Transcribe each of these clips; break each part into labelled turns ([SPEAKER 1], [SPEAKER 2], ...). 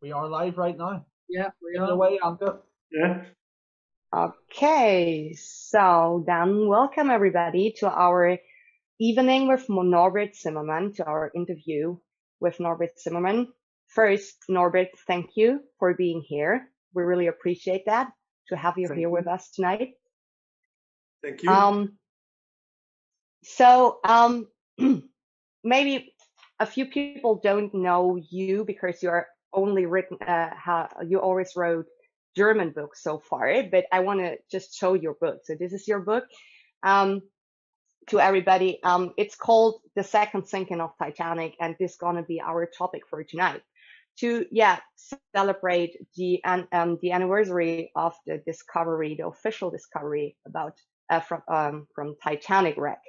[SPEAKER 1] We are live right now.
[SPEAKER 2] Yeah, we
[SPEAKER 1] Take it
[SPEAKER 2] are.
[SPEAKER 1] away, Anke.
[SPEAKER 3] Yeah.
[SPEAKER 4] Okay, so then welcome everybody to our evening with Norbert Zimmermann, to our interview with Norbert Zimmermann. First, Norbert, thank you for being here. We really appreciate that, to have you here with us tonight.
[SPEAKER 3] Thank you.
[SPEAKER 4] Maybe a few people don't know you because you are only written, you always wrote German books so far, but I want to just show your book. So this is your book to everybody. It's called The Second Sinking of Titanic, and this is going to be our topic for tonight. To celebrate the anniversary of the discovery, the official discovery about from Titanic wreck.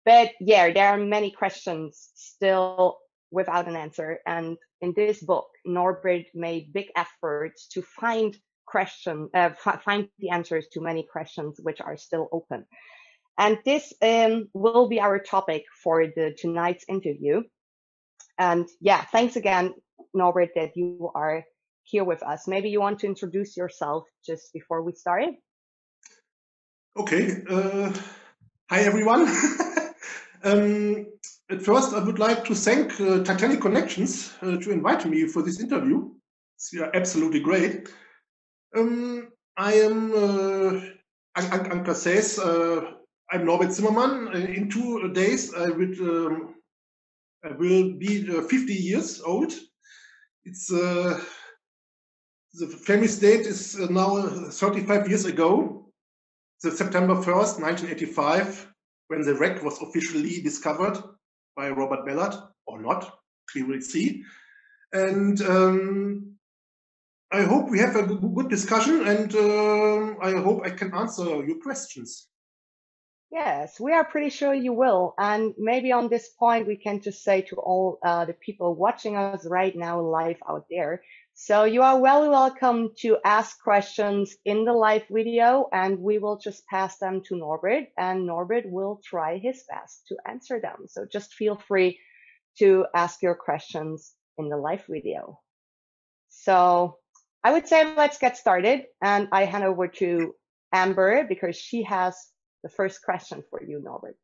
[SPEAKER 4] But yeah, there are many questions still without an answer. And in this book, Norbert made big efforts to find the answers to many questions which are still open. And this will be our topic for tonight's interview. And yeah, thanks again, Norbert, that you are here with us. Maybe you want to introduce yourself just before we start?
[SPEAKER 3] Okay. Hi, everyone. At first, I would like to thank Titanic Connections to invite me for this interview. It's absolutely great. I am, Anke says, I'm Norbert Zimmermann. In 2 days, I will be 50 years old. It's the famous date is now 35 years ago, September 1st, 1985. When the wreck was officially discovered by Robert Ballard, or not, we will see. And I hope we have a good discussion, and I hope I can answer your questions.
[SPEAKER 4] Yes, we are pretty sure you will. And maybe on this point, we can just say to all the people watching us right now live out there, so you are welcome to ask questions in the live video, and we will just pass them to Norbert, and Norbert will try his best to answer them. So just feel free to ask your questions in the live video. So I would say let's get started, and I hand over to Amber because she has the first question for you, Norbert.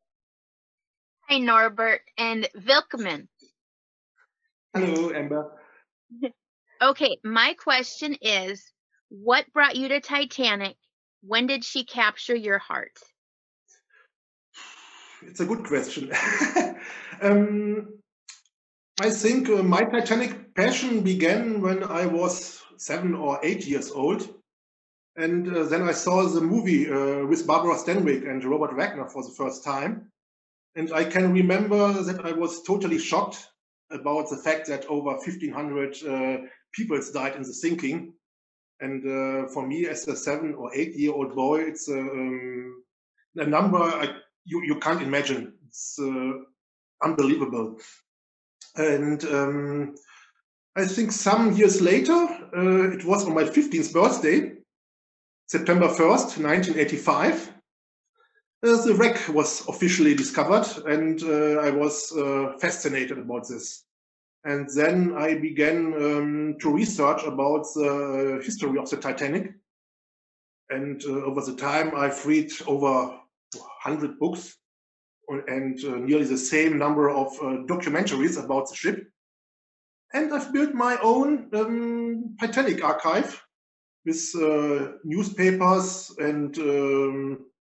[SPEAKER 5] Hi, Norbert and Willkommen.
[SPEAKER 3] Hello, Amber.
[SPEAKER 5] Okay, my question is, what brought you to Titanic? When did she capture your heart?
[SPEAKER 3] It's a good question. I think my Titanic passion began when I was 7 or 8 years old. And then I saw the movie with Barbara Stanwyck and Robert Wagner for the first time. And I can remember that I was totally shocked about the fact that over 1,500 people died in the sinking. And for me, as a 7 or 8-year-old boy, it's a number you can't imagine. It's unbelievable. And I think some years later, it was on my 15th birthday, September 1st, 1985, the wreck was officially discovered, and I was fascinated about this. And then I began to research about the history of the Titanic. And over the time, I've read over 100 books and nearly the same number of documentaries about the ship. And I've built my own Titanic archive with newspapers and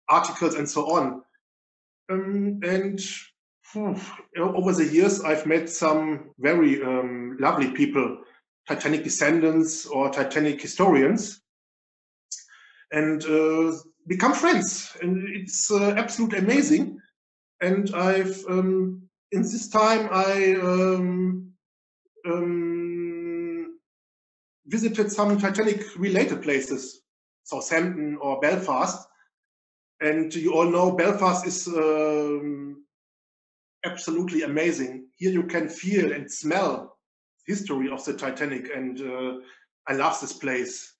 [SPEAKER 3] articles and so on. Over the years, I've met some very lovely people, Titanic descendants or Titanic historians, and become friends. And it's absolutely amazing. And I've, in this time, I visited some Titanic-related places, Southampton or Belfast. And you all know Belfast is absolutely amazing. Here you can feel and smell the history of the Titanic, and I love this place,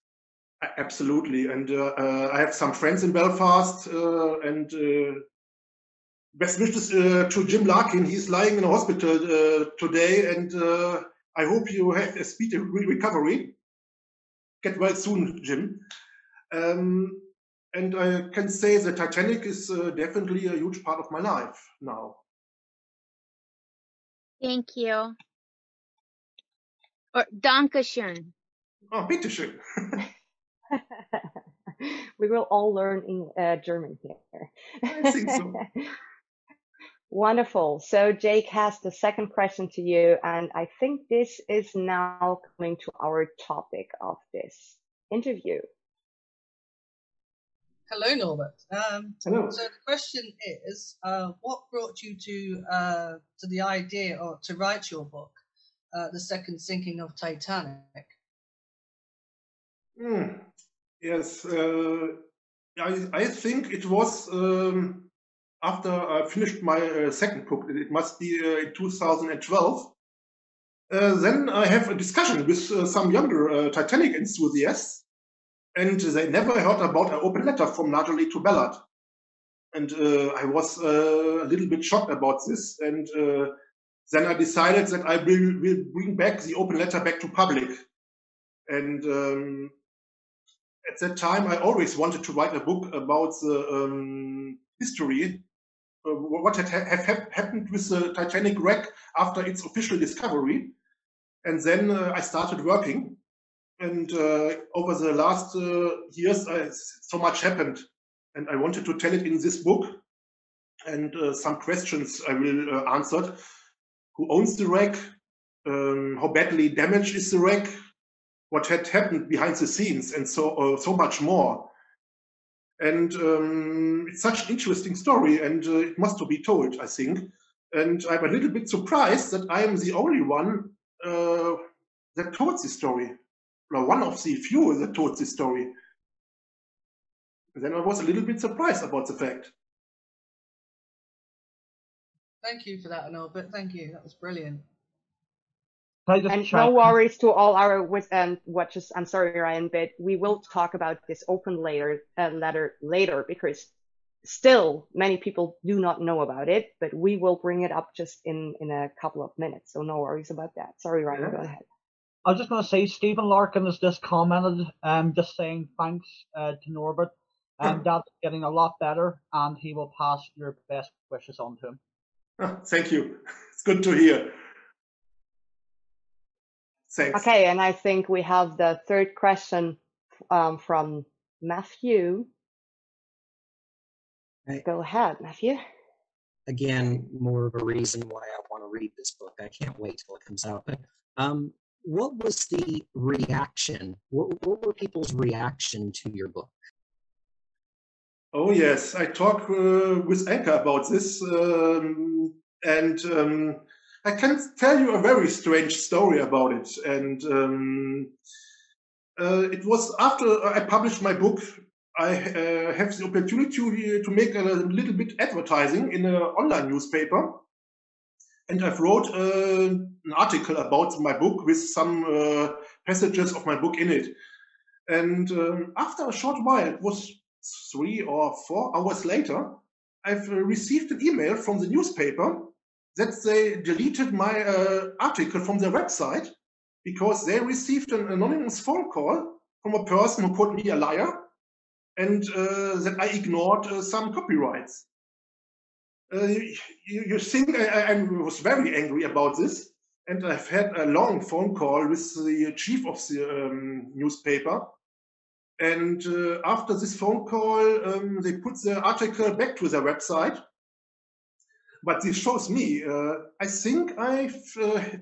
[SPEAKER 3] absolutely. And I have some friends in Belfast, and best wishes to Jim Larkin. He's lying in a hospital today, and I hope you have a speedy recovery. Get well soon, Jim. And I can say the Titanic is definitely a huge part of my life now.
[SPEAKER 5] Thank you. Or Dankeschön.
[SPEAKER 3] Oh, bitteschön.
[SPEAKER 4] We will all learn in German here.
[SPEAKER 3] I think so.
[SPEAKER 4] Wonderful. So Jake has the second question to you, and I think this is now coming to our topic of this interview.
[SPEAKER 1] Hello, Norbert.
[SPEAKER 3] Hello.
[SPEAKER 1] So the question is, what brought you to the idea or to write your book, The Second Sinking of Titanic?
[SPEAKER 3] Yes, I think it was after I finished my second book. It must be in 2012. Then I have a discussion with some younger Titanic enthusiasts, and they never heard about an open letter from Natalie to Ballard. And I was a little bit shocked about this. And then I decided that I will bring back the open letter back to public. And at that time, I always wanted to write a book about the history, what had happened with the Titanic wreck after its official discovery. And then I started working. And over the last years, so much happened. And I wanted to tell it in this book. And some questions I will answer. Who owns the wreck? How badly damaged is the wreck? What had happened behind the scenes, and so much more. And it's such an interesting story, and it must be told, I think. And I'm a little bit surprised that I am the only one that told this story, or one of the few that told this story. And then I was a little bit surprised about the fact.
[SPEAKER 1] Thank you for that, Norbert. Thank you. That was brilliant.
[SPEAKER 4] And no worries to all our watchers. I'm sorry, Ryan, but we will talk about this open letter later, because still many people do not know about it, but we will bring it up just in a couple of minutes. So no worries about that. Sorry, Ryan, go ahead.
[SPEAKER 2] I was just going to say, Stephen Larkin has just commented, just saying thanks to Norbert, and that's getting a lot better, and he will pass your best wishes on to him.
[SPEAKER 3] Thank you. It's good to hear. Thanks.
[SPEAKER 4] Okay, and I think we have the third question from Matthew. Go ahead, Matthew.
[SPEAKER 6] Again, more of a reason why I want to read this book. I can't wait till it comes out. But what was the reaction? What were people's reaction to your book?
[SPEAKER 3] Oh, yes. I talked with Anka about this. And I can tell you a very strange story about it. And it was after I published my book, I have the opportunity to make a little bit advertising in an online newspaper. And I've wrote an article about my book with some passages of my book in it. And after a short while, it was 3 or 4 hours later, I've received an email from the newspaper that they deleted my article from their website because they received an anonymous phone call from a person who called me a liar and that I ignored some copyrights. You think I was very angry about this, and I've had a long phone call with the chief of the newspaper. And after this phone call, they put the article back to their website. But this shows me, I think I've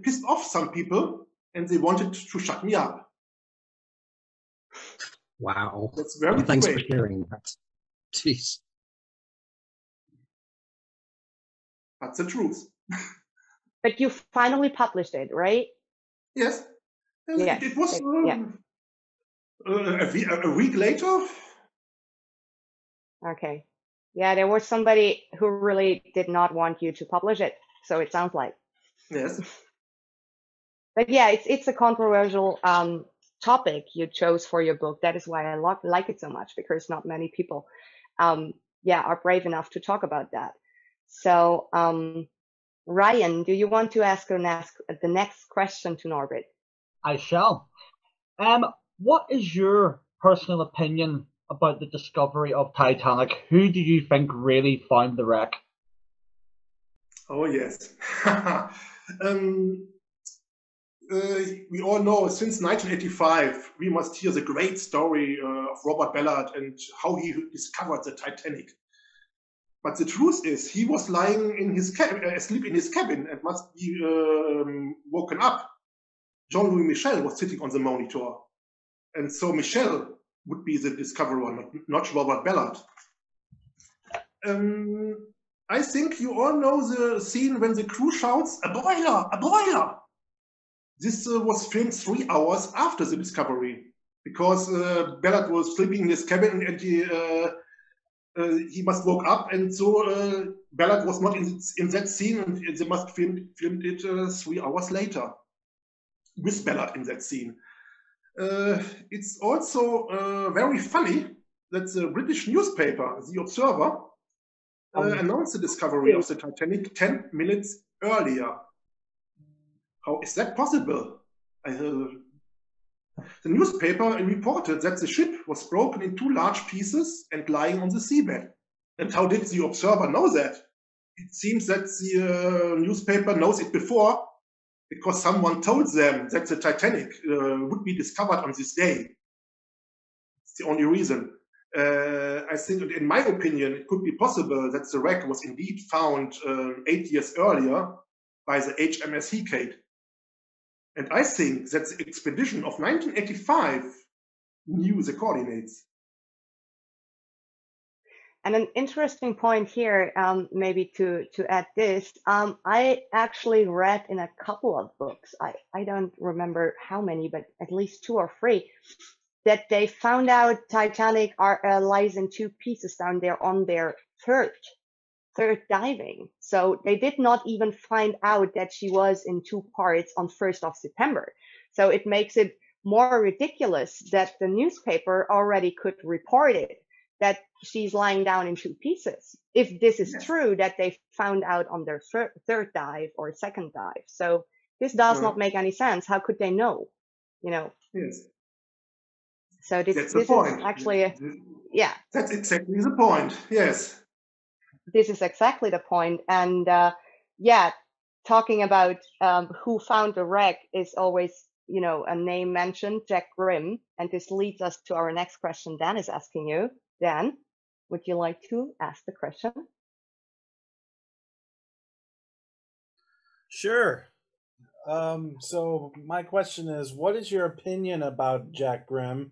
[SPEAKER 3] pissed off some people and they wanted to shut me up.
[SPEAKER 6] Wow.
[SPEAKER 3] That's very
[SPEAKER 6] Thanks
[SPEAKER 3] great.
[SPEAKER 6] for sharing that. Jeez.
[SPEAKER 3] That's the truth.
[SPEAKER 4] But you finally published it, right?
[SPEAKER 3] Yes.
[SPEAKER 4] Yes.
[SPEAKER 3] It was
[SPEAKER 4] yeah.
[SPEAKER 3] a week later.
[SPEAKER 4] Okay. Yeah, there was somebody who really did not want you to publish it, so it sounds like.
[SPEAKER 3] Yes.
[SPEAKER 4] But yeah, it's a controversial topic you chose for your book. That is why I like it so much, because not many people are brave enough to talk about that. So Ryan, do you want to ask the next question to Norbert?
[SPEAKER 2] I shall. What is your personal opinion about the discovery of Titanic? Who do you think really found the wreck?
[SPEAKER 3] Oh, yes. We all know since 1985, we must hear the great story of Robert Ballard and how he discovered the Titanic. But the truth is, he was lying in his asleep in his cabin and must be woken up. Jean-Louis Michel was sitting on the monitor. And so Michel would be the discoverer, not Robert Ballard. I think you all know the scene when the crew shouts, "A boiler! A boiler!" This was filmed 3 hours after the discovery, because Ballard was sleeping in his cabin and he must woke up, and so Ballard was not in that scene, and they must filmed it 3 hours later with Ballard in that scene. It's also very funny that the British newspaper, The Observer, announced the discovery of the Titanic 10 minutes earlier. How is that possible? The newspaper reported that the ship was broken in 2 large pieces and lying on the seabed. And how did the Observer know that? It seems that the newspaper knows it before, because someone told them that the Titanic would be discovered on this day. It's the only reason. I think, in my opinion, it could be possible that the wreck was indeed found 8 years earlier by the HMS Hecate. And I think that the expedition of 1985 knew the coordinates.
[SPEAKER 4] And an interesting point here, maybe to add this, I actually read in a couple of books, I don't remember how many, but at least 2 or 3, that they found out Titanic lies in 2 pieces down there on their third diving. So they did not even find out that she was in 2 parts on 1st of September. So it makes it more ridiculous that the newspaper already could report it, that she's lying down in 2 pieces, if this is true, that they found out on their third dive or second dive. So this does not make any sense. How could they know? You know?
[SPEAKER 3] Yes.
[SPEAKER 4] So this is actually, yeah.
[SPEAKER 3] That's exactly the point. Yes.
[SPEAKER 4] This is exactly the point. And yeah, talking about who found the wreck is always, you know, a name mentioned, Jack Grimm. And this leads us to our next question Dan is asking you. Dan, would you like to ask the question?
[SPEAKER 7] Sure. So my question is, what is your opinion about Jack Grimm,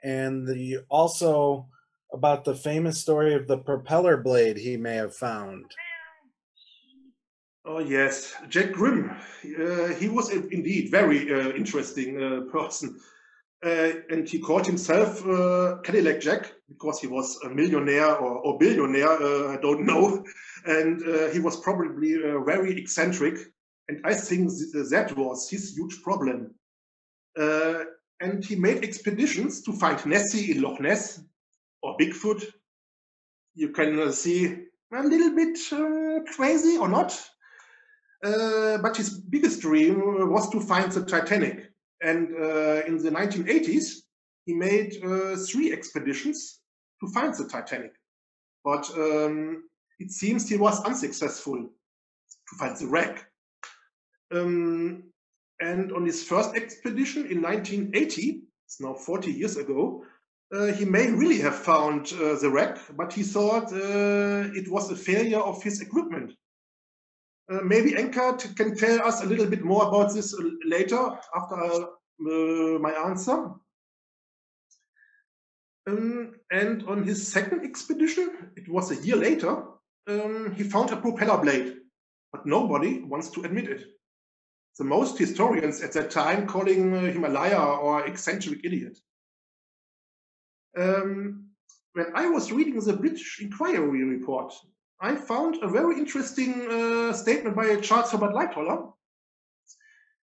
[SPEAKER 7] and also about the famous story of the propeller blade he may have found?
[SPEAKER 3] Oh yes, Jack Grimm. He was indeed very interesting person, and he called himself Cadillac Jack because he was a millionaire or billionaire. I don't know, and he was probably very eccentric. And I think that was his huge problem. And he made expeditions to find Nessie in Loch Ness or Bigfoot. You can see a little bit crazy or not. But his biggest dream was to find the Titanic. And in the 1980s, he made 3 expeditions to find the Titanic. But it seems he was unsuccessful to find the wreck. And on his first expedition in 1980, it's now 40 years ago, he may really have found the wreck, but he thought it was a failure of his equipment. Maybe Anka can tell us a little bit more about this later after my answer. And on his second expedition, it was a year later, he found a propeller blade, but nobody wants to admit it. The most historians at that time calling him a liar or eccentric idiot. When I was reading the British Inquiry report, I found a very interesting statement by Charles Herbert Lightoller.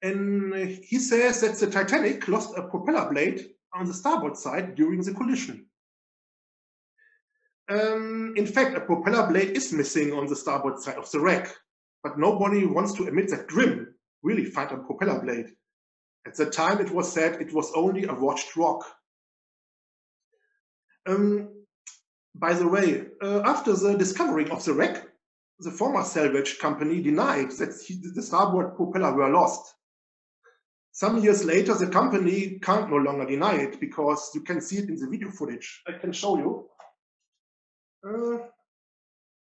[SPEAKER 3] And he says that the Titanic lost a propeller blade on the starboard side during the collision. In fact, a propeller blade is missing on the starboard side of the wreck, but nobody wants to admit that Grimm really found a propeller blade. At the time, it was said it was only a washed rock. By the way, after the discovering of the wreck, the former salvage company denied that the starboard propeller were lost. Some years later, the company can't no longer deny it because you can see it in the video footage. I can show you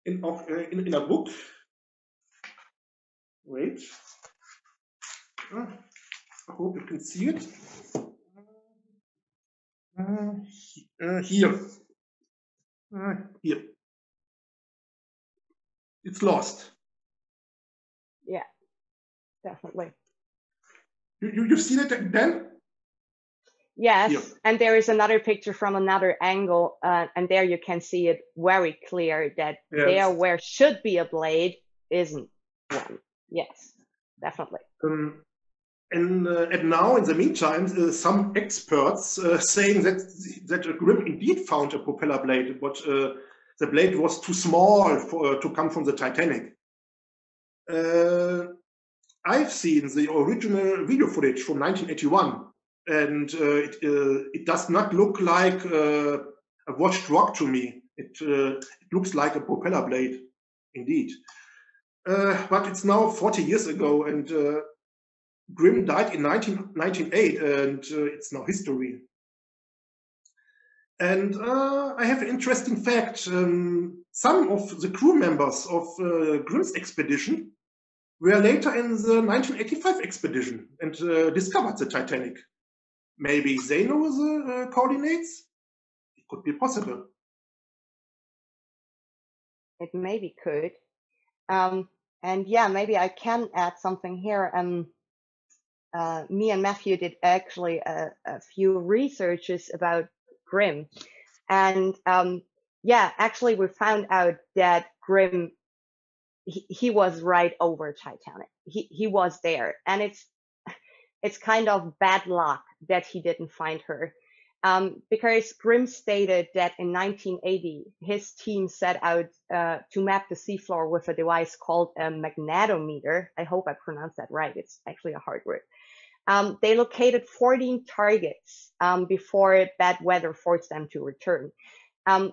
[SPEAKER 3] in a book. Wait, I hope you can see it. Here. Here. It's lost.
[SPEAKER 4] Yeah, definitely.
[SPEAKER 3] You've seen it then?
[SPEAKER 4] Yes,
[SPEAKER 3] Here.
[SPEAKER 4] and there is another picture from another angle, and there you can see it very clear that there where should be a blade isn't one. Yes, definitely.
[SPEAKER 3] And now, in the meantime, some experts saying that Grimm indeed found a propeller blade, but the blade was too small to come from the Titanic. I've seen the original video footage from 1981, and it does not look like a washed rock to me. It looks like a propeller blade, indeed. But it's now 40 years ago, and Grimm died in 1998, and it's now history. And I have an interesting fact. Some of the crew members of Grimm's expedition were later in the 1985 expedition and discovered the Titanic. Maybe they know the coordinates? It could be possible.
[SPEAKER 4] It maybe could. And yeah, maybe I can add something here. Me and Matthew did actually a few researches about Grimm. And yeah, actually we found out that Grimm, he was right over Titanic. He was there. And it's kind of bad luck that he didn't find her. Because Grimm stated that in 1980, his team set out to map the seafloor with a device called a magnetometer. I hope I pronounced that right. It's actually a hard word. They located 14 targets before bad weather forced them to return.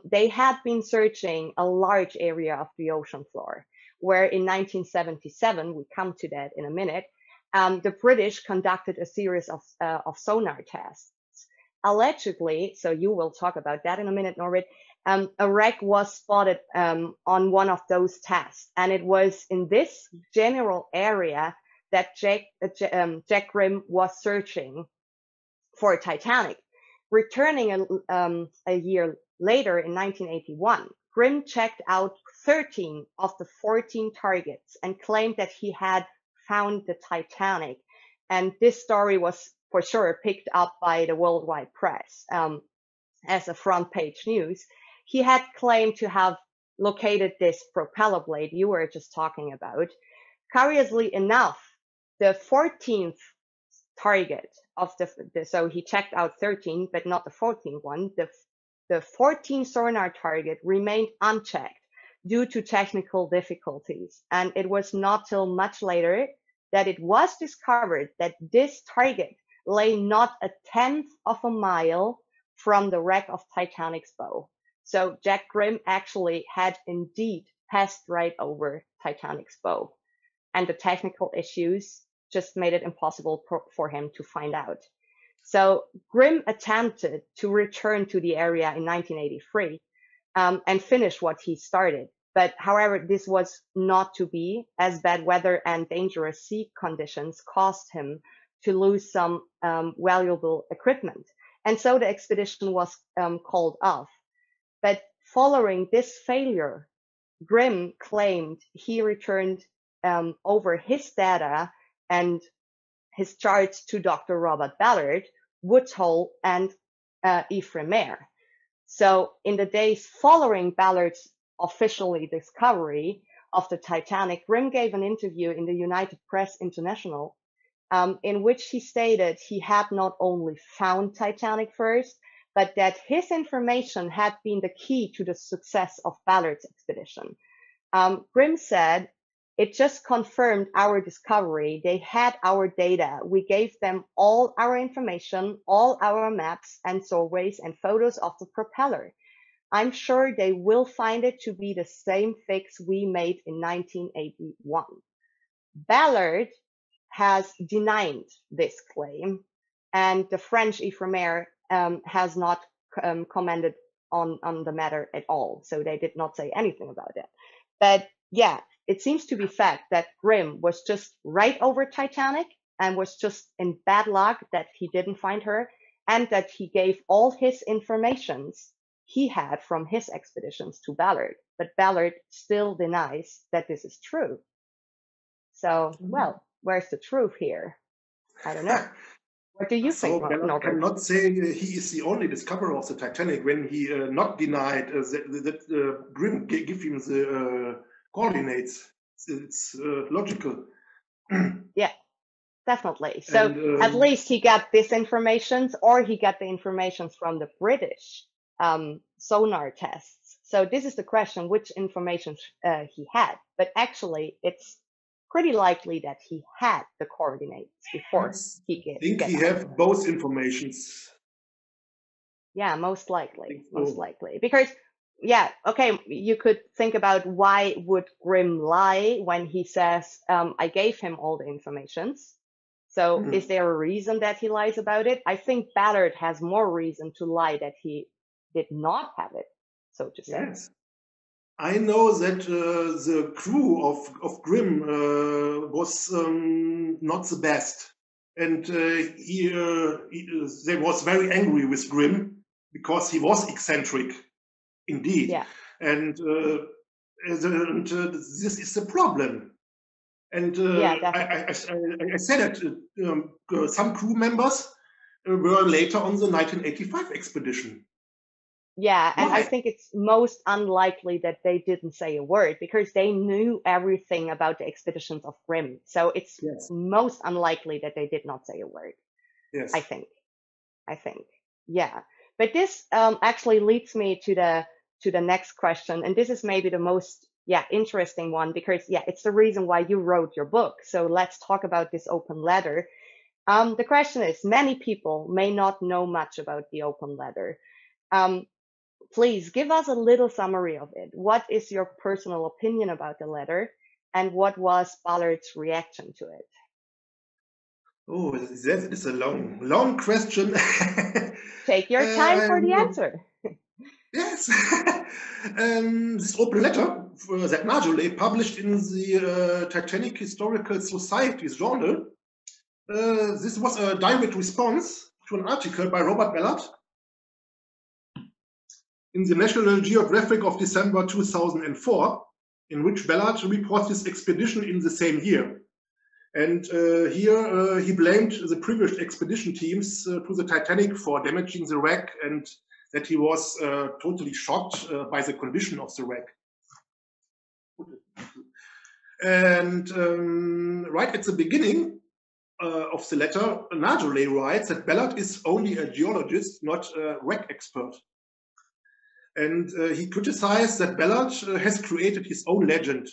[SPEAKER 4] They had been searching a large area of the ocean floor, where in 1977, we come to that in a minute, the British conducted a series of sonar tests. Allegedly, so you will talk about that in a minute, Norbert, a wreck was spotted on one of those tests. And it was in this general area that Jack Grimm was searching for Titanic. Returning a year later in 1981, Grimm checked out 13 of the 14 targets and claimed that he had found the Titanic. And this story was for sure picked up by the worldwide press as a front page news. He had claimed to have located this propeller blade you were just talking about. Curiously enough, the 14th target of so he checked out 13, but not the 14th one. The 14th sonar target remained unchecked due to technical difficulties. And it was not till much later that it was discovered that this target lay not a 1/10 of a mile from the wreck of Titanic's bow. So Jack Grimm actually had indeed passed right over Titanic's bow. And the technical issues just made it impossible for him to find out. So Grimm attempted to return to the area in 1983 and finish what he started. But however, this was not to be, as bad weather and dangerous sea conditions caused him to lose some valuable equipment. And so the expedition was called off. But following this failure, Grimm claimed he returned over his data and his charts to Dr. Robert Ballard, Woods Hole, and Ephraim Mayer. So in the days following Ballard's officially discovery of the Titanic, Grimm gave an interview in the United Press International in which he stated he had not only found Titanic first, but that his information had been the key to the success of Ballard's expedition. Grimm said, It just confirmed our discovery. They had our data. We gave them all our information, all our maps and surveys and photos of the propeller. I'm sure they will find it to be the same fix we made in 1981. Ballard has denied this claim, and the French Ifremer has not commented on the matter at all. So they did not say anything about it. But yeah, it seems to be fact that Grimm was just right over Titanic and was just in bad luck that he didn't find her, and that he gave all his informations he had from his expeditions to Ballard. But Ballard still denies that this is true. So, well, where's the truth here? I don't know. What do you think,
[SPEAKER 3] Ballard
[SPEAKER 4] Norbert?
[SPEAKER 3] cannot say he is the only discoverer of the Titanic when he not denied that Grimm gave him the coordinates. It's logical.
[SPEAKER 4] Yeah, definitely. So
[SPEAKER 3] And,
[SPEAKER 4] at least he got this information, or he got the information from the British sonar tests. So this is the question, which information he had. But actually, it's pretty likely that he had the coordinates before he
[SPEAKER 3] I think he
[SPEAKER 4] out.
[SPEAKER 3] have both informations.
[SPEAKER 4] Yeah, most likely, most likely. Because, yeah, okay, you could think about why would Grimm lie when he says, I gave him all the informations. So is there a reason that he lies about it? I think Ballard has more reason to lie that he did not have it, so to say.
[SPEAKER 3] Yes. I know that the crew of Grimm was not the best. And they was very angry with Grimm because he was eccentric, indeed.
[SPEAKER 4] Yeah.
[SPEAKER 3] And this is the problem. And I said that some crew members were later on the 1985 expedition.
[SPEAKER 4] Yeah, and
[SPEAKER 3] Why?
[SPEAKER 4] I think it's most unlikely that they didn't say a word because they knew everything about the expeditions of Grimm. So it's most unlikely that they did not say a word.
[SPEAKER 3] Yes.
[SPEAKER 4] I think. Yeah. But this actually leads me to the next question, and this is maybe the most interesting one because it's the reason why you wrote your book. So let's talk about this open letter. The question is, many people may not know much about the open letter. Please give us a little summary of it. What is your personal opinion about the letter, and what was Ballard's reaction to it?
[SPEAKER 3] Oh, that is a long question.
[SPEAKER 4] Take your time for the answer.
[SPEAKER 3] Yes. This open letter that Narjole published in the Titanic Historical Society's journal. This was a direct response to an article by Robert Ballard in the National Geographic of December 2004, in which Ballard reports his expedition in the same year. And here he blamed the previous expedition teams to the Titanic for damaging the wreck, and that he was totally shocked by the condition of the wreck. And right at the beginning of the letter, Narjole writes that Ballard is only a geologist, not a wreck expert. And he criticized that Ballard has created his own legend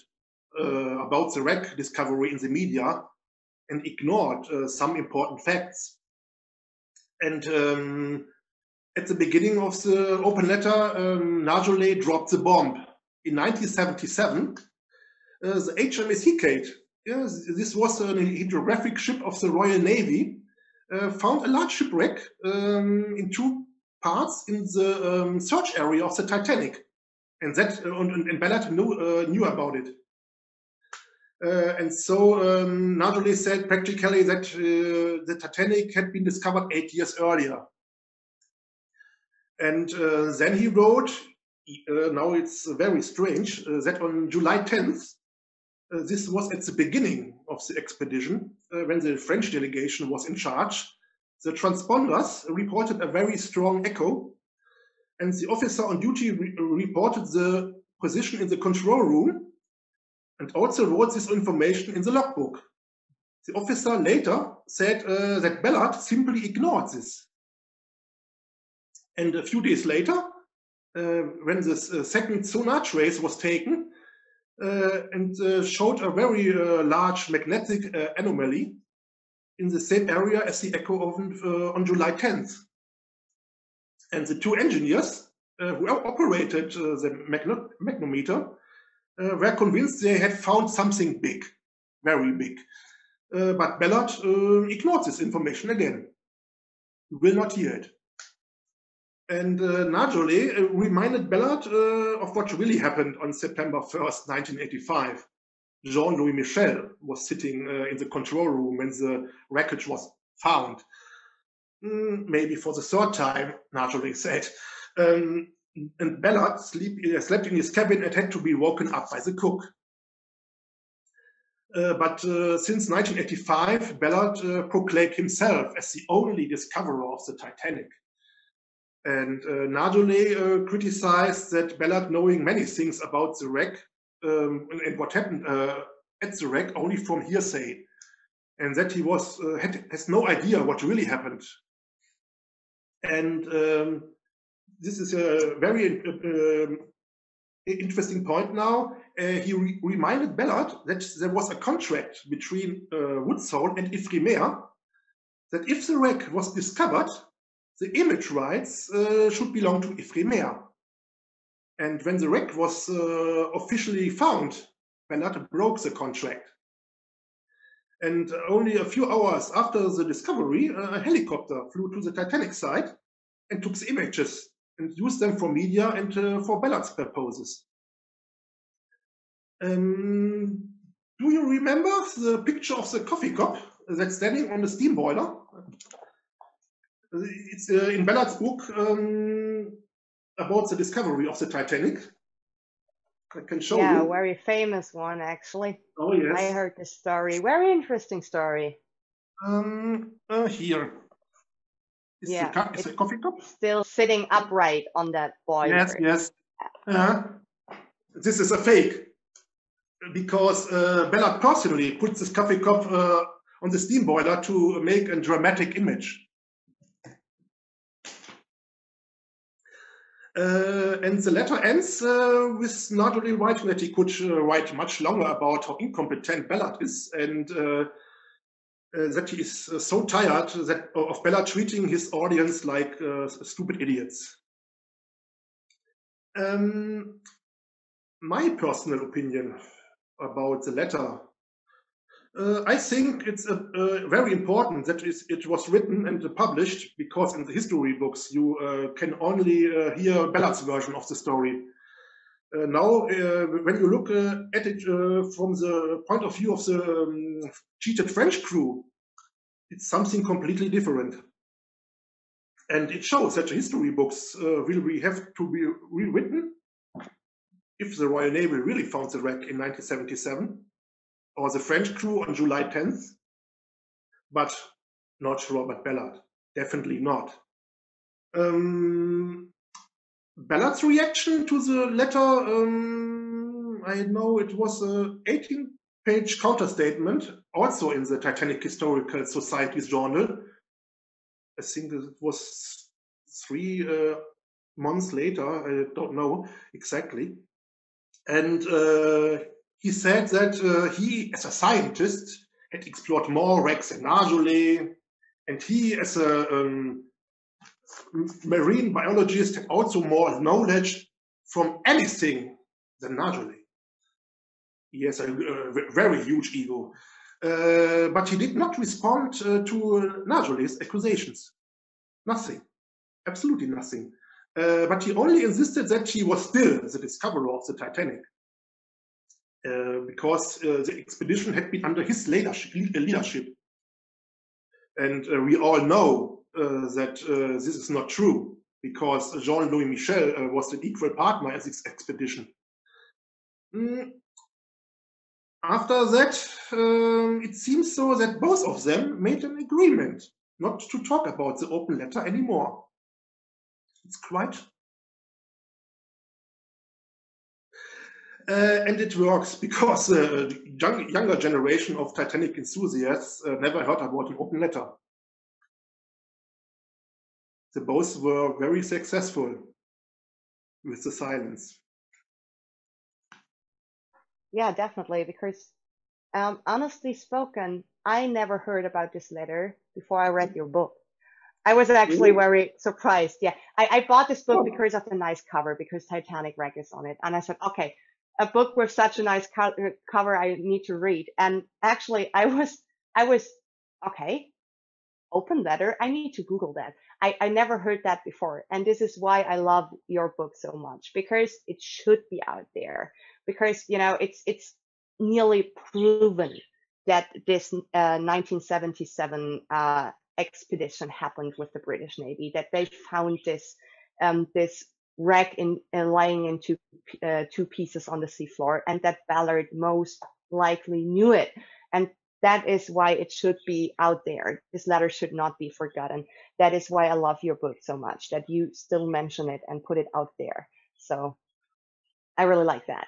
[SPEAKER 3] about the wreck discovery in the media and ignored some important facts. And at the beginning of the open letter, Narjole dropped the bomb. In 1977, the HMS Hecate, this was an hydrographic ship of the Royal Navy, found a large shipwreck in two parts in the search area of the Titanic, and that and Ballard knew about it. And so Narjole said practically that the Titanic had been discovered 8 years earlier. And then he wrote, now it's very strange, that on July 10th, this was at the beginning of the expedition, when the French delegation was in charge. The transponders reported a very strong echo, and the officer on duty reported the position in the control room and also wrote this information in the logbook. The officer later said that Ballard simply ignored this. And a few days later, when the second sonar trace was taken, and showed a very large magnetic anomaly in the same area as the echo on July 10th. And the two engineers who operated the magnometer were convinced they had found something big, very big. But Ballard ignored this information again. He will not hear it. And Narjole reminded Ballard of what really happened on September 1st, 1985. Jean-Louis Michel was sitting in the control room when the wreckage was found. Maybe for the third time, Narjole said. And Ballard slept in his cabin and had to be woken up by the cook. But since 1985, Ballard proclaimed himself as the only discoverer of the Titanic. And Narjole criticized that Ballard, knowing many things about the wreck and what happened at the wreck, only from hearsay, and that he has no idea what really happened. And this is a very interesting point now. He reminded Ballard that there was a contract between Woodsole and Ifremer that if the wreck was discovered, the image rights should belong to Ifremer. And when the wreck was officially found, Ballard broke the contract. And only a few hours after the discovery, a helicopter flew to the Titanic site and took the images and used them for media and for Ballard's purposes. Do you remember the picture of the coffee cup that's standing on the steam boiler? It's in Ballard's book about the discovery of the Titanic. I can show you.
[SPEAKER 4] Yeah, very famous one, actually.
[SPEAKER 3] Oh, yes.
[SPEAKER 4] I heard the story. Very interesting story.
[SPEAKER 3] Here. It's a coffee cup.
[SPEAKER 4] Still sitting upright on that boiler.
[SPEAKER 3] Yes. This is a fake. Because Ballard personally put this coffee cup on the steam boiler to make a dramatic image. And the letter ends with Narjole writing that he could write much longer about how incompetent Ballard is, and that he is so tired of Ballard treating his audience like stupid idiots. My personal opinion about the letter, I think it's very important that it was written and published, because in the history books you can only hear Ballard's version of the story. Now, when you look at it from the point of view of the cheated French crew, it's something completely different. And it shows that the history books will have to be rewritten if the Royal Navy really found the wreck in 1977, or the French crew on July 10th, but not Robert Ballard. Definitely not. Ballard's reaction to the letter, I know it was an 18-page counterstatement, also in the Titanic Historical Society's journal. I think it was 3 months later, I don't know exactly. And he said that he, as a scientist, had explored more wrecks than Narjole, and he, as a marine biologist, had also more knowledge from anything than Narjole. He has a very huge ego. But he did not respond to Narjole's accusations. Nothing. Absolutely nothing. But he only insisted that he was still the discoverer of the Titanic. Because the expedition had been under his leadership. And we all know that this is not true, because Jean-Louis Michel was an equal partner in this expedition. After that, it seems so that both of them made an agreement not to talk about the open letter anymore. It's quite... and it works, because the younger generation of Titanic enthusiasts never heard about an open letter. They both were very successful with the silence.
[SPEAKER 4] Yeah, definitely. Because honestly spoken, I never heard about this letter before I read your book. I was actually
[SPEAKER 3] Really?
[SPEAKER 4] very surprised. Yeah, I bought this book
[SPEAKER 3] Oh,
[SPEAKER 4] because of the nice cover, because Titanic wreck is on it. And I said, okay, a book with such a nice cover, I need to read. And actually, I was, okay, open letter. I need to Google that. I never heard that before. And this is why I love your book so much, because it should be out there, because, you know, it's nearly proven that this 1977 expedition happened with the British Navy, that they found this wreck lying in two pieces on the seafloor, and that Ballard most likely knew it. And that is why it should be out there. This letter should not be forgotten. That is why I love your book so much, that you still mention it and put it out there. So I really like that.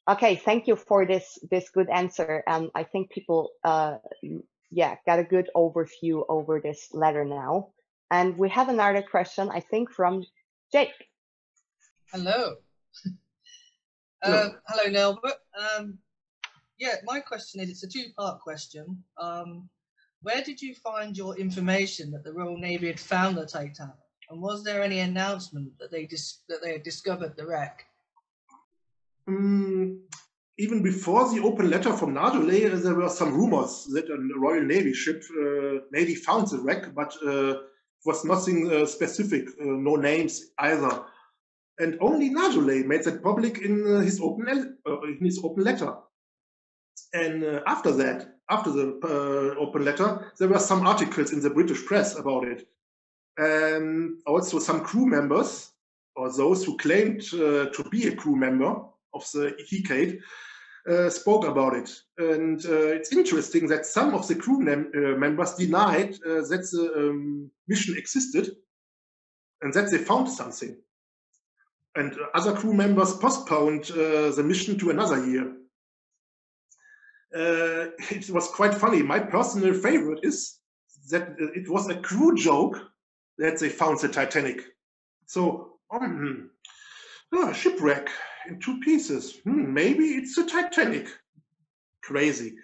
[SPEAKER 4] Okay, thank you for this good answer. I think people got a good overview over this letter now. And we have another question, I think, from Jake.
[SPEAKER 1] Hello.
[SPEAKER 3] Hello.
[SPEAKER 1] Hello, Nelbert. Yeah, my question is, it's a two-part question. Where did you find your information that the Royal Navy had found the Titanic? And was there any announcement that they had discovered the wreck?
[SPEAKER 3] Even before the open letter from Nardolet, there were some rumors that a Royal Navy ship maybe found the wreck, but it was nothing specific, no names either. And only Nardolet made that public in his open letter. And after that, after the open letter, there were some articles in the British press about it. And also some crew members, or those who claimed to be a crew member of the Hecate, spoke about it. And it's interesting that some of the crew members denied that the mission existed and that they found something. And other crew members postponed the mission to another year. It was quite funny. My personal favorite is that it was a crew joke that they found the Titanic. So, shipwreck in two pieces. Maybe it's the Titanic. Crazy.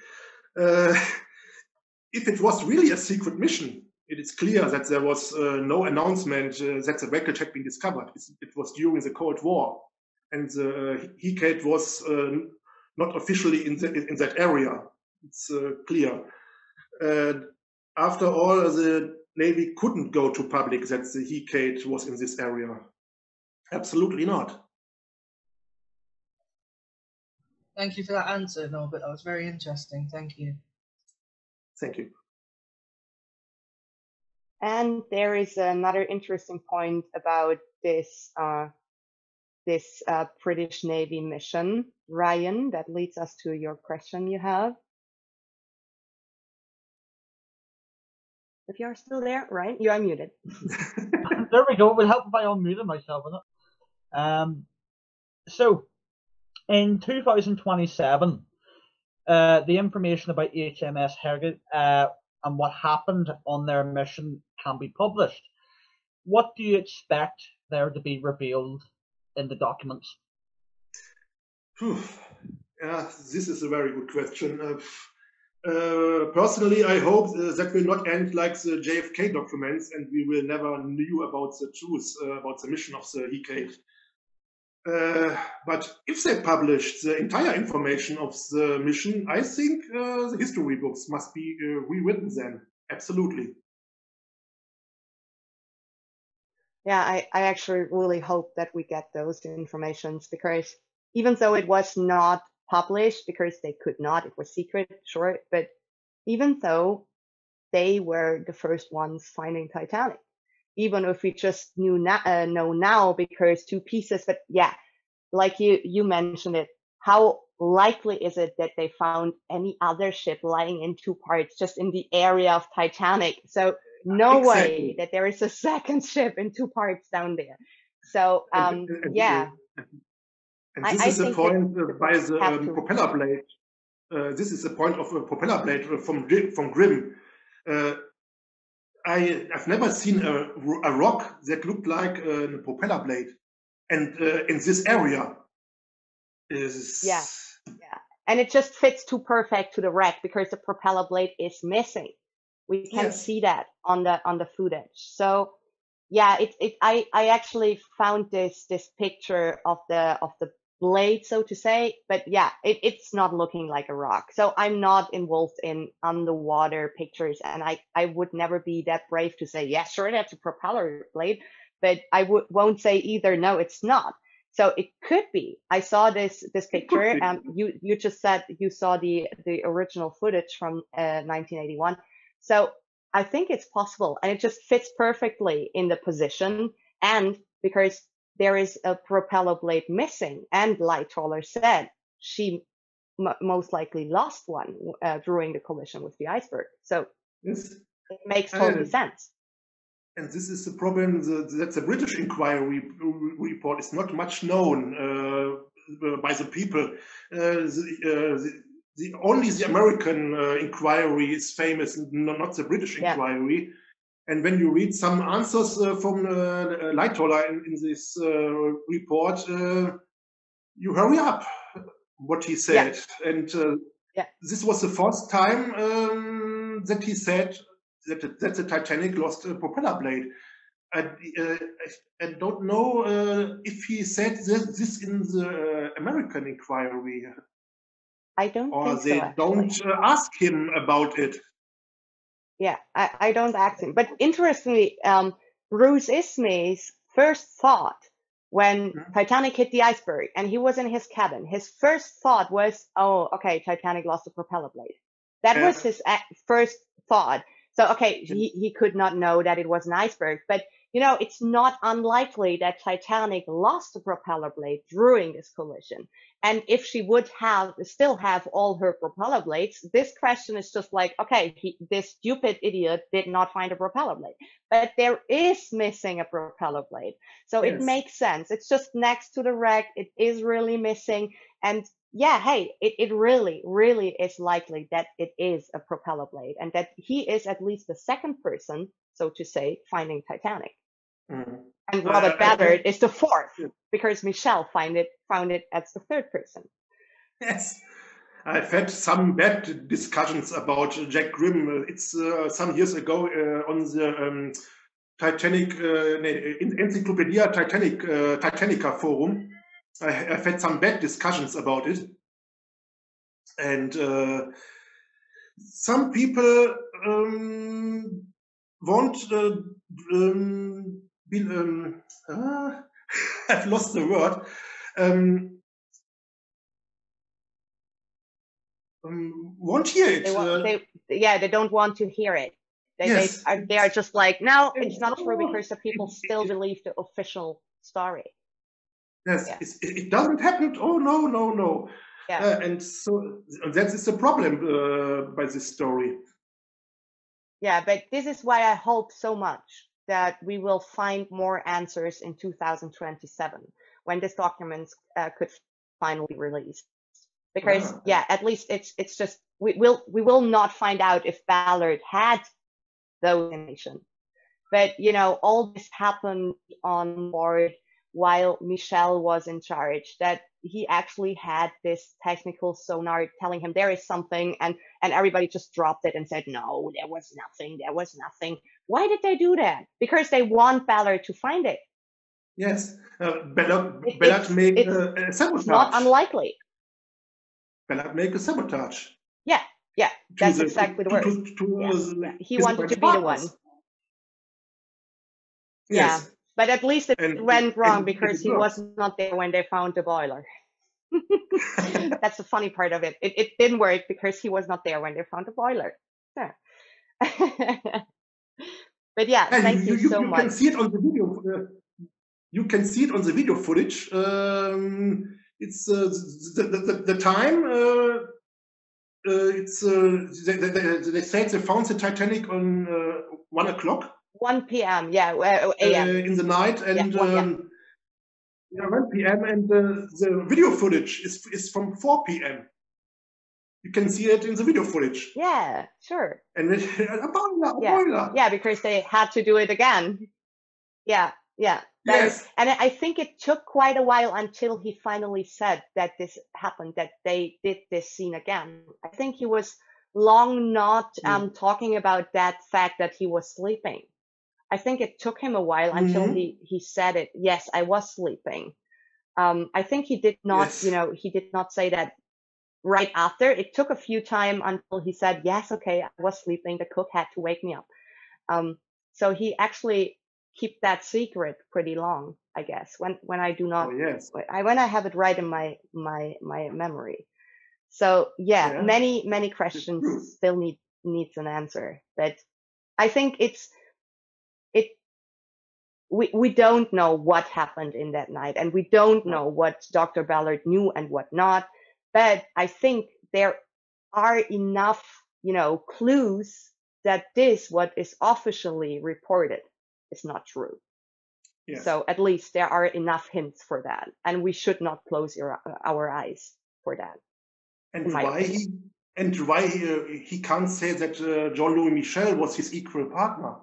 [SPEAKER 3] If it was really a secret mission, it is clear that there was no announcement that the wreckage had been discovered. It was during the Cold War, and the Hecate was not officially in that area. It's clear. After all, the Navy couldn't go to public that the Hecate was in this area. Absolutely not.
[SPEAKER 1] Thank you for that answer, Norbert. That was very interesting. Thank you.
[SPEAKER 3] Thank you.
[SPEAKER 4] And there is another interesting point about this British Navy mission, Ryan, that leads us to your question you have. If you're still there, Ryan, you are muted.
[SPEAKER 2] There we go. We'll help if I unmuted myself. So, in 2027, the information about HMS Herget and what happened on their mission can be published. What do you expect there to be revealed in the documents?
[SPEAKER 3] This is a very good question. Personally, I hope that will not end like the JFK documents, and we will never knew about the truth about the mission of the Hecate. But if they published the entire information of the mission, I think the history books must be rewritten then. Absolutely.
[SPEAKER 4] Yeah, I actually really hope that we get those informations, because even though it was not published because they could not, it was secret, sure, but even though they were the first ones finding Titanic, even if we just know now because two pieces, but yeah, like you mentioned it, how likely is it that they found any other ship lying in two parts just in the area of Titanic? So no way that there is a second ship in two parts down there. So yeah.
[SPEAKER 3] And this is the point by the propeller blade. This is the point of a propeller blade from Grimm. I've never seen a rock that looked like a propeller blade, and in this area,
[SPEAKER 4] Yeah, yeah. And it just fits too perfect to the wreck because the propeller blade is missing. We can
[SPEAKER 3] Yes.
[SPEAKER 4] see that on the footage. So yeah, I actually found this picture of the blade, so to say, but yeah, it's not looking like a rock. So I'm not involved in underwater pictures, and I would never be that brave to say, yeah, sure, that's a propeller blade, but I won't say either, no, it's not. So it could be. I saw this picture. You just said you saw the original footage from 1981. So I think it's possible, and it just fits perfectly in the position. And because there is a propeller blade missing, and Lightoller said she most likely lost one during the collision with the iceberg. So
[SPEAKER 3] Yes.
[SPEAKER 4] it makes totally sense.
[SPEAKER 3] And this is the problem that the British inquiry report is not much known by the people. Only the American inquiry is famous, not the British inquiry. And when you read some answers from Lightoller in this report, you hurry up what he said. And this was the first time that he said that the Titanic lost a propeller blade. I don't know if he said this in the American inquiry.
[SPEAKER 4] I don't
[SPEAKER 3] or
[SPEAKER 4] think
[SPEAKER 3] they
[SPEAKER 4] so,
[SPEAKER 3] don't ask him about it.
[SPEAKER 4] Yeah, I don't ask him. But interestingly, Bruce Ismay's first thought when Titanic hit the iceberg and he was in his cabin, his first thought was, oh, okay, Titanic lost a propeller blade. That was his first thought. So, okay, he could not know that it was an iceberg, but you know, it's not unlikely that Titanic lost a propeller blade during this collision. And if she would still have all her propeller blades, this question is just like, okay, this stupid idiot did not find a propeller blade, but there is missing a propeller blade. So it makes sense. It's just next to the wreck. It is really missing. And yeah, hey, it really, really is likely that it is a propeller blade and that he is at least the second person, so to say, finding Titanic. And Robert Ballard is the fourth because Michelle found it as the third person.
[SPEAKER 3] Yes. I've had some bad discussions about Jack Grimm. It's some years ago on the Titanic Encyclopedia Titanica forum. I've had some bad discussions about it, and some people want I've lost the word. Won't hear it.
[SPEAKER 4] They don't want to hear it. They are just like, no, it's not true because the people still believe the official story.
[SPEAKER 3] Yes, it doesn't happen. Oh no. And so that is the problem by this story.
[SPEAKER 4] Yeah, but this is why I hope so much that we will find more answers in 2027 when this document could finally be released. Because at least it's just we will not find out if Ballard had those information. But you know, all this happened on board while Michelle was in charge, that he actually had this technical sonar telling him there is something, and everybody just dropped it and said, no, there was nothing. Why did they do that? Because they want Ballard to find it.
[SPEAKER 3] Yes, Ballard made a sabotage.
[SPEAKER 4] It's not unlikely.
[SPEAKER 3] Ballard make a sabotage.
[SPEAKER 4] Yeah, that's exactly the word. He wanted to be the one.
[SPEAKER 3] Yes.
[SPEAKER 4] Yeah, but at least it went wrong because he was not there when they found the boiler. That's the funny part of it. It didn't work because he was not there when they found the boiler. Yeah. But yeah, thank you so much.
[SPEAKER 3] You can see it on the video. You can see it on the video footage. It's the time. They said they found the Titanic on 1 o'clock.
[SPEAKER 4] 1 p.m. Yeah, a.m.
[SPEAKER 3] In the night, and 1 p.m. and the video footage is from 4 p.m. You can see it in the video footage.
[SPEAKER 4] Yeah, sure.
[SPEAKER 3] And a boiler.
[SPEAKER 4] Yeah, because they had to do it again. Yeah.
[SPEAKER 3] Yes.
[SPEAKER 4] And I think it took quite a while until he finally said that this happened, that they did this scene again. I think he was long not talking about that fact that he was sleeping. I think it took him a while until he said it. Yes, I was sleeping. I think he did not, he did not say that right after. It took a few times until he said, yes, okay, I was sleeping. The cook had to wake me up. So he actually keep that secret pretty long, I guess, when I do not, when I have it right in my memory. So many questions still needs an answer, but I think we don't know what happened in that night, and we don't know what Dr. Ballard knew and what not. But I think there are enough, clues that what is officially reported is not true. Yes. So at least there are enough hints for that, and we should not close our eyes for that.
[SPEAKER 3] And why he can't say that Jean-Louis Michel was his equal partner?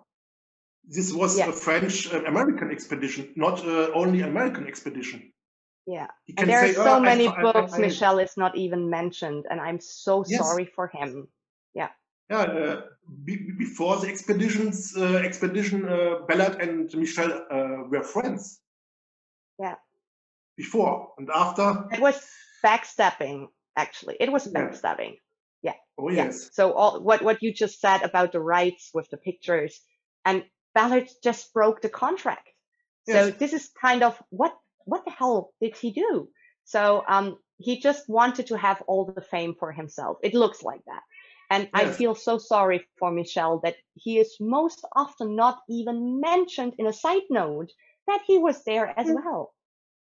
[SPEAKER 3] This was a French-American expedition, not only American expedition.
[SPEAKER 4] Yeah, and there are so many books. Michel is not even mentioned, and I'm so sorry for him. Yeah.
[SPEAKER 3] Yeah. Before the expedition, Ballard and Michel were friends.
[SPEAKER 4] Yeah.
[SPEAKER 3] Before and after.
[SPEAKER 4] It was backstabbing. Actually, it was backstabbing. Yeah.
[SPEAKER 3] Oh yes.
[SPEAKER 4] So what you just said about the rights with the pictures, and Ballard just broke the contract. So this is kind of what the hell did he do? So he just wanted to have all the fame for himself. It looks like that. And I feel so sorry for Michel that he is most often not even mentioned in a side note that he was there as well.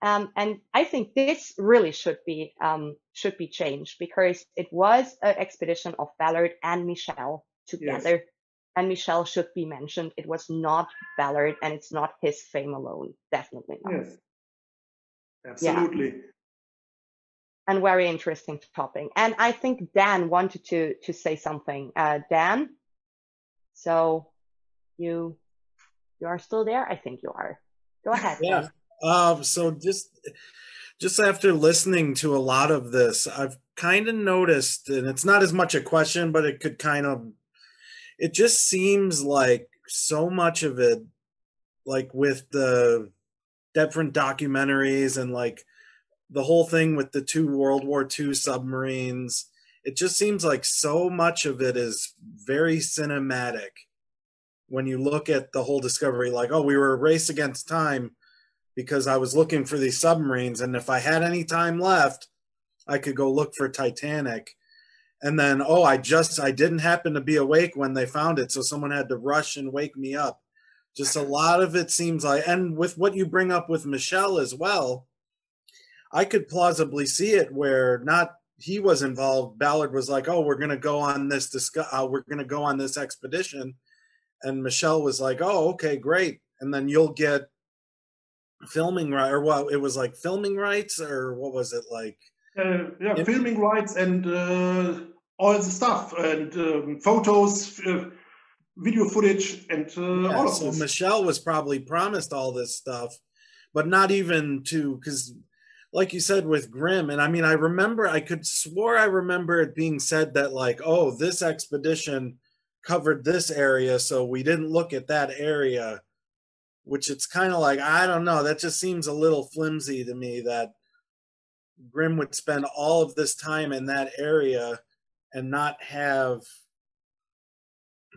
[SPEAKER 4] And I think this really should be changed, because it was an expedition of Ballard and Michel together. Yes. And Michel should be mentioned. It was not Ballard, and it's not his fame alone. Definitely not.
[SPEAKER 3] Yes. Absolutely.
[SPEAKER 4] Yeah. And very interesting topic. And I think Dan wanted to say something. Dan, so you are still there? I think you are. Go ahead.
[SPEAKER 7] Yeah. So just after listening to a lot of this, I've kind of noticed, and it's not as much a question, but it just seems like so much of it, like with the different documentaries and like the whole thing with the 2 World War II submarines, it just seems like so much of it is very cinematic. When you look at the whole discovery, like, oh, we were a race against time because I was looking for these submarines, and if I had any time left, I could go look for Titanic. And then, oh, I didn't happen to be awake when they found it, so someone had to rush and wake me up. Just a lot of it seems like, and with what you bring up with Michel as well, I could plausibly see it where not he was involved. Ballard was like, "Oh, we're going to go on this expedition," and Michel was like, "Oh, okay, great." And then you'll get filming right, or what? It was like filming rights, or what was it like?
[SPEAKER 3] Filming rights and all the stuff and photos, video footage, and all of this.
[SPEAKER 7] So Michel was probably promised all this stuff, but not even because, like you said with Grimm, and I mean, I remember it being said that like, oh, this expedition covered this area, so we didn't look at that area, which it's kind of like, I don't know, that just seems a little flimsy to me that Grimm would spend all of this time in that area and not have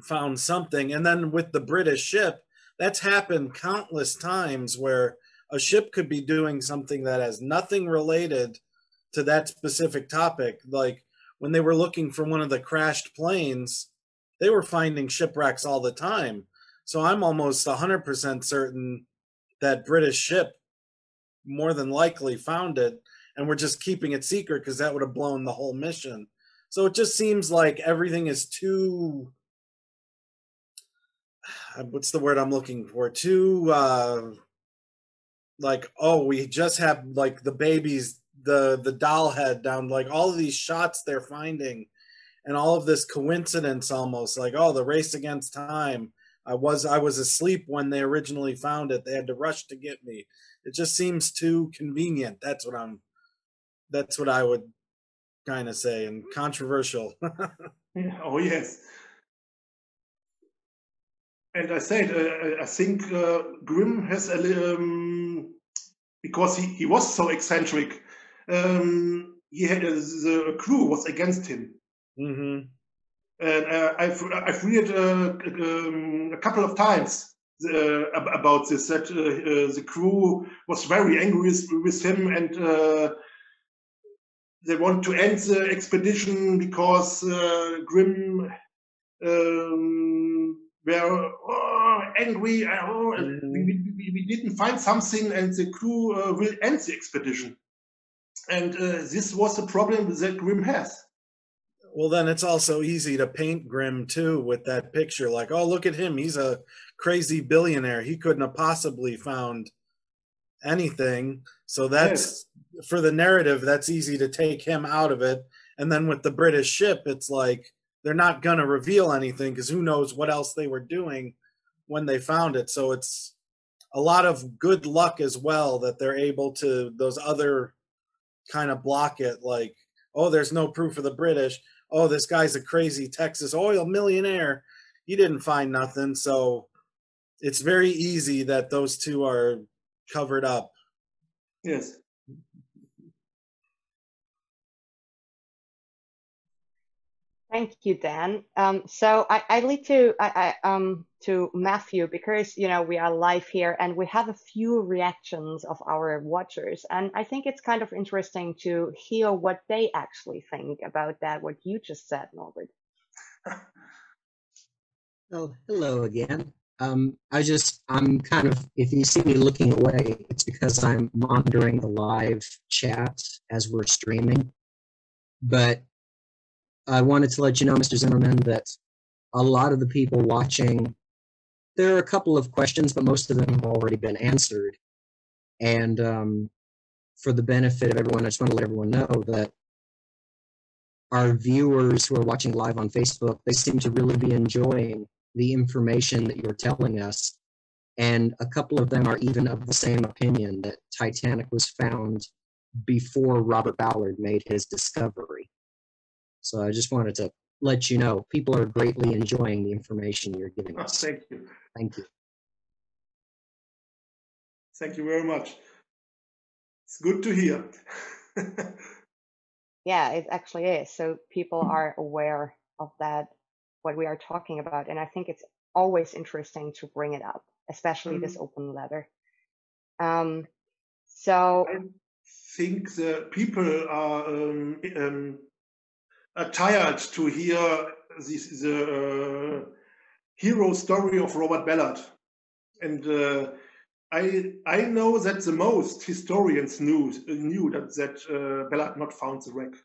[SPEAKER 7] found something. And then with the British ship, that's happened countless times where a ship could be doing something that has nothing related to that specific topic. Like when they were looking for one of the crashed planes, they were finding shipwrecks all the time. So I'm almost 100% certain that British ship more than likely found it, and we're just keeping it secret because that would have blown the whole mission. So it just seems like everything is too, what's the word I'm looking for? Too, like, oh, we just have like the babies, the doll head down, like all of these shots they're finding and all of this coincidence almost like, oh, the race against time. I was asleep when they originally found it. They had to rush to get me. It just seems too convenient. That's what I would kind of say, and controversial.
[SPEAKER 3] Oh yes. And I said, I think Grimm has because he was so eccentric. He had the crew was against him.
[SPEAKER 7] Hmm.
[SPEAKER 3] And I've read a couple of times about this, that the crew was very angry with him, and they want to end the expedition because Grimm were angry. We didn't find something, and the crew will end the expedition. And this was the problem that Grimm has.
[SPEAKER 7] Well, then it's also easy to paint Grimm too with that picture. Like, oh, look at him. He's a crazy billionaire. He couldn't have possibly found anything. So that's, for the narrative, that's easy to take him out of it. And then with the British ship, it's like they're not going to reveal anything because who knows what else they were doing when they found it. So it's a lot of good luck as well that they're able to, those other kind of block it, like, oh, there's no proof of the British. Oh, this guy's a crazy Texas oil millionaire. He didn't find nothing. So it's very easy that those two are covered up.
[SPEAKER 3] Yes.
[SPEAKER 4] Thank you, Dan. So I lead to Matthew, because we are live here and we have a few reactions of our watchers, and I think it's kind of interesting to hear what they actually think about that, what you just said, Norbert.
[SPEAKER 6] Oh, hello again. I'm kind of, if you see me looking away, it's because I'm monitoring the live chat as we're streaming. But I wanted to let you know, Mr. Zimmerman, that a lot of the people watching, there are a couple of questions, but most of them have already been answered. And for the benefit of everyone, I just want to let everyone know that our viewers who are watching live on Facebook, they seem to really be enjoying the information that you're telling us. And a couple of them are even of the same opinion that Titanic was found before Robert Ballard made his discovery. So I just wanted to let you know, people are greatly enjoying the information you're giving us.
[SPEAKER 3] Thank you.
[SPEAKER 6] Thank you.
[SPEAKER 3] Thank you very much. It's good to hear.
[SPEAKER 4] Yeah, it actually is. So people are aware of that, what we are talking about. And I think it's always interesting to bring it up, especially this open letter. So
[SPEAKER 3] I think the people are tired to hear the hero story of Robert Ballard. And I know that the most historians knew that Ballard not found the wreck.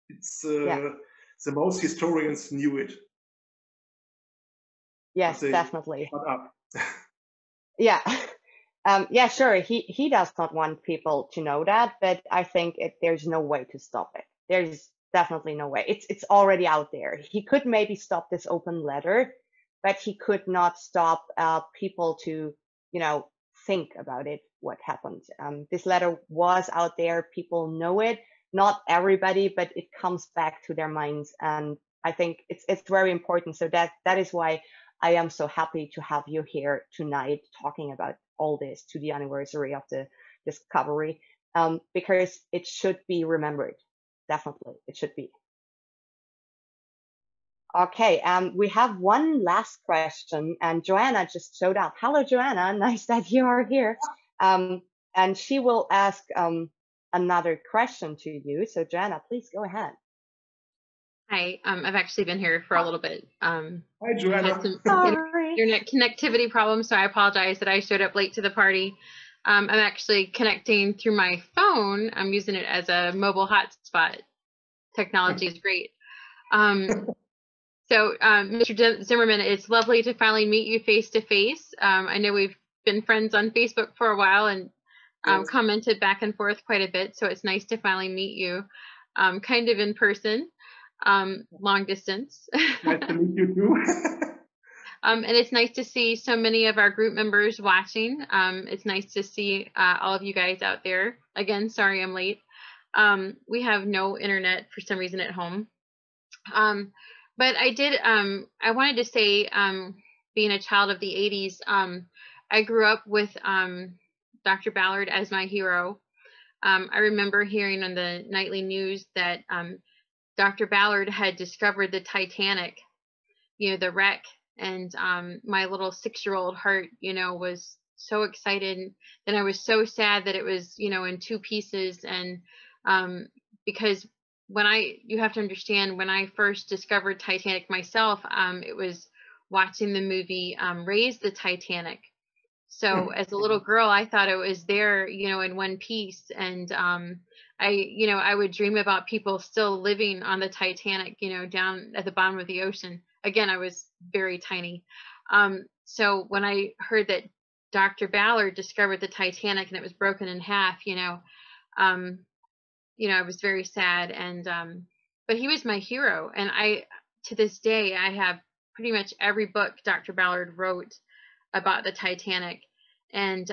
[SPEAKER 3] It's the most historians knew it.
[SPEAKER 4] yes, definitely.
[SPEAKER 3] Shut up.
[SPEAKER 4] Yeah. Yeah, sure. He does not want people to know that, but I think there's no way to stop it. There's definitely no way. It's already out there. He could maybe stop this open letter, but he could not stop people to, think about it, what happened. This letter was out there. People know it. Not everybody, but it comes back to their minds. And I think it's very important. So that is why I am so happy to have you here tonight talking about all this to the anniversary of the discovery, because it should be remembered. Definitely, it should be. Okay, we have one last question, and Joanna just showed up. Hello, Joanna. Nice that you are here. And she will ask another question to you. So, Joanna, please go ahead.
[SPEAKER 8] Hi, I've actually been here for a little bit.
[SPEAKER 3] Hi, Joanna.
[SPEAKER 8] Had some internet connectivity problems, so I apologize that I showed up late to the party. I'm actually connecting through my phone. I'm using it as a mobile hotspot. Technology is great. So, Mr. Zimmerman, it's lovely to finally meet you face to face. I know we've been friends on Facebook for a while and commented back and forth quite a bit, so it's nice to finally meet you kind of in person, long distance.
[SPEAKER 3] Nice to meet you too.
[SPEAKER 8] And it's nice to see so many of our group members watching. It's nice to see all of you guys out there. Again, sorry I'm late. We have no internet for some reason at home. But I wanted to say, being a child of the 80s, I grew up with Dr. Ballard as my hero. I remember hearing on the nightly news that Dr. Ballard had discovered the Titanic, the wreck, and my little 6-year-old heart, was so excited. And I was so sad that it was, in 2 pieces. And because you have to understand, when I first discovered Titanic myself, it was watching the movie Raise the Titanic. So as a little girl, I thought it was there, in one piece. And I would dream about people still living on the Titanic, down at the bottom of the ocean. Again, I was very tiny. So when I heard that Dr. Ballard discovered the Titanic and it was broken in half, I was very sad. And but he was my hero. And to this day, I have pretty much every book Dr. Ballard wrote about the Titanic. And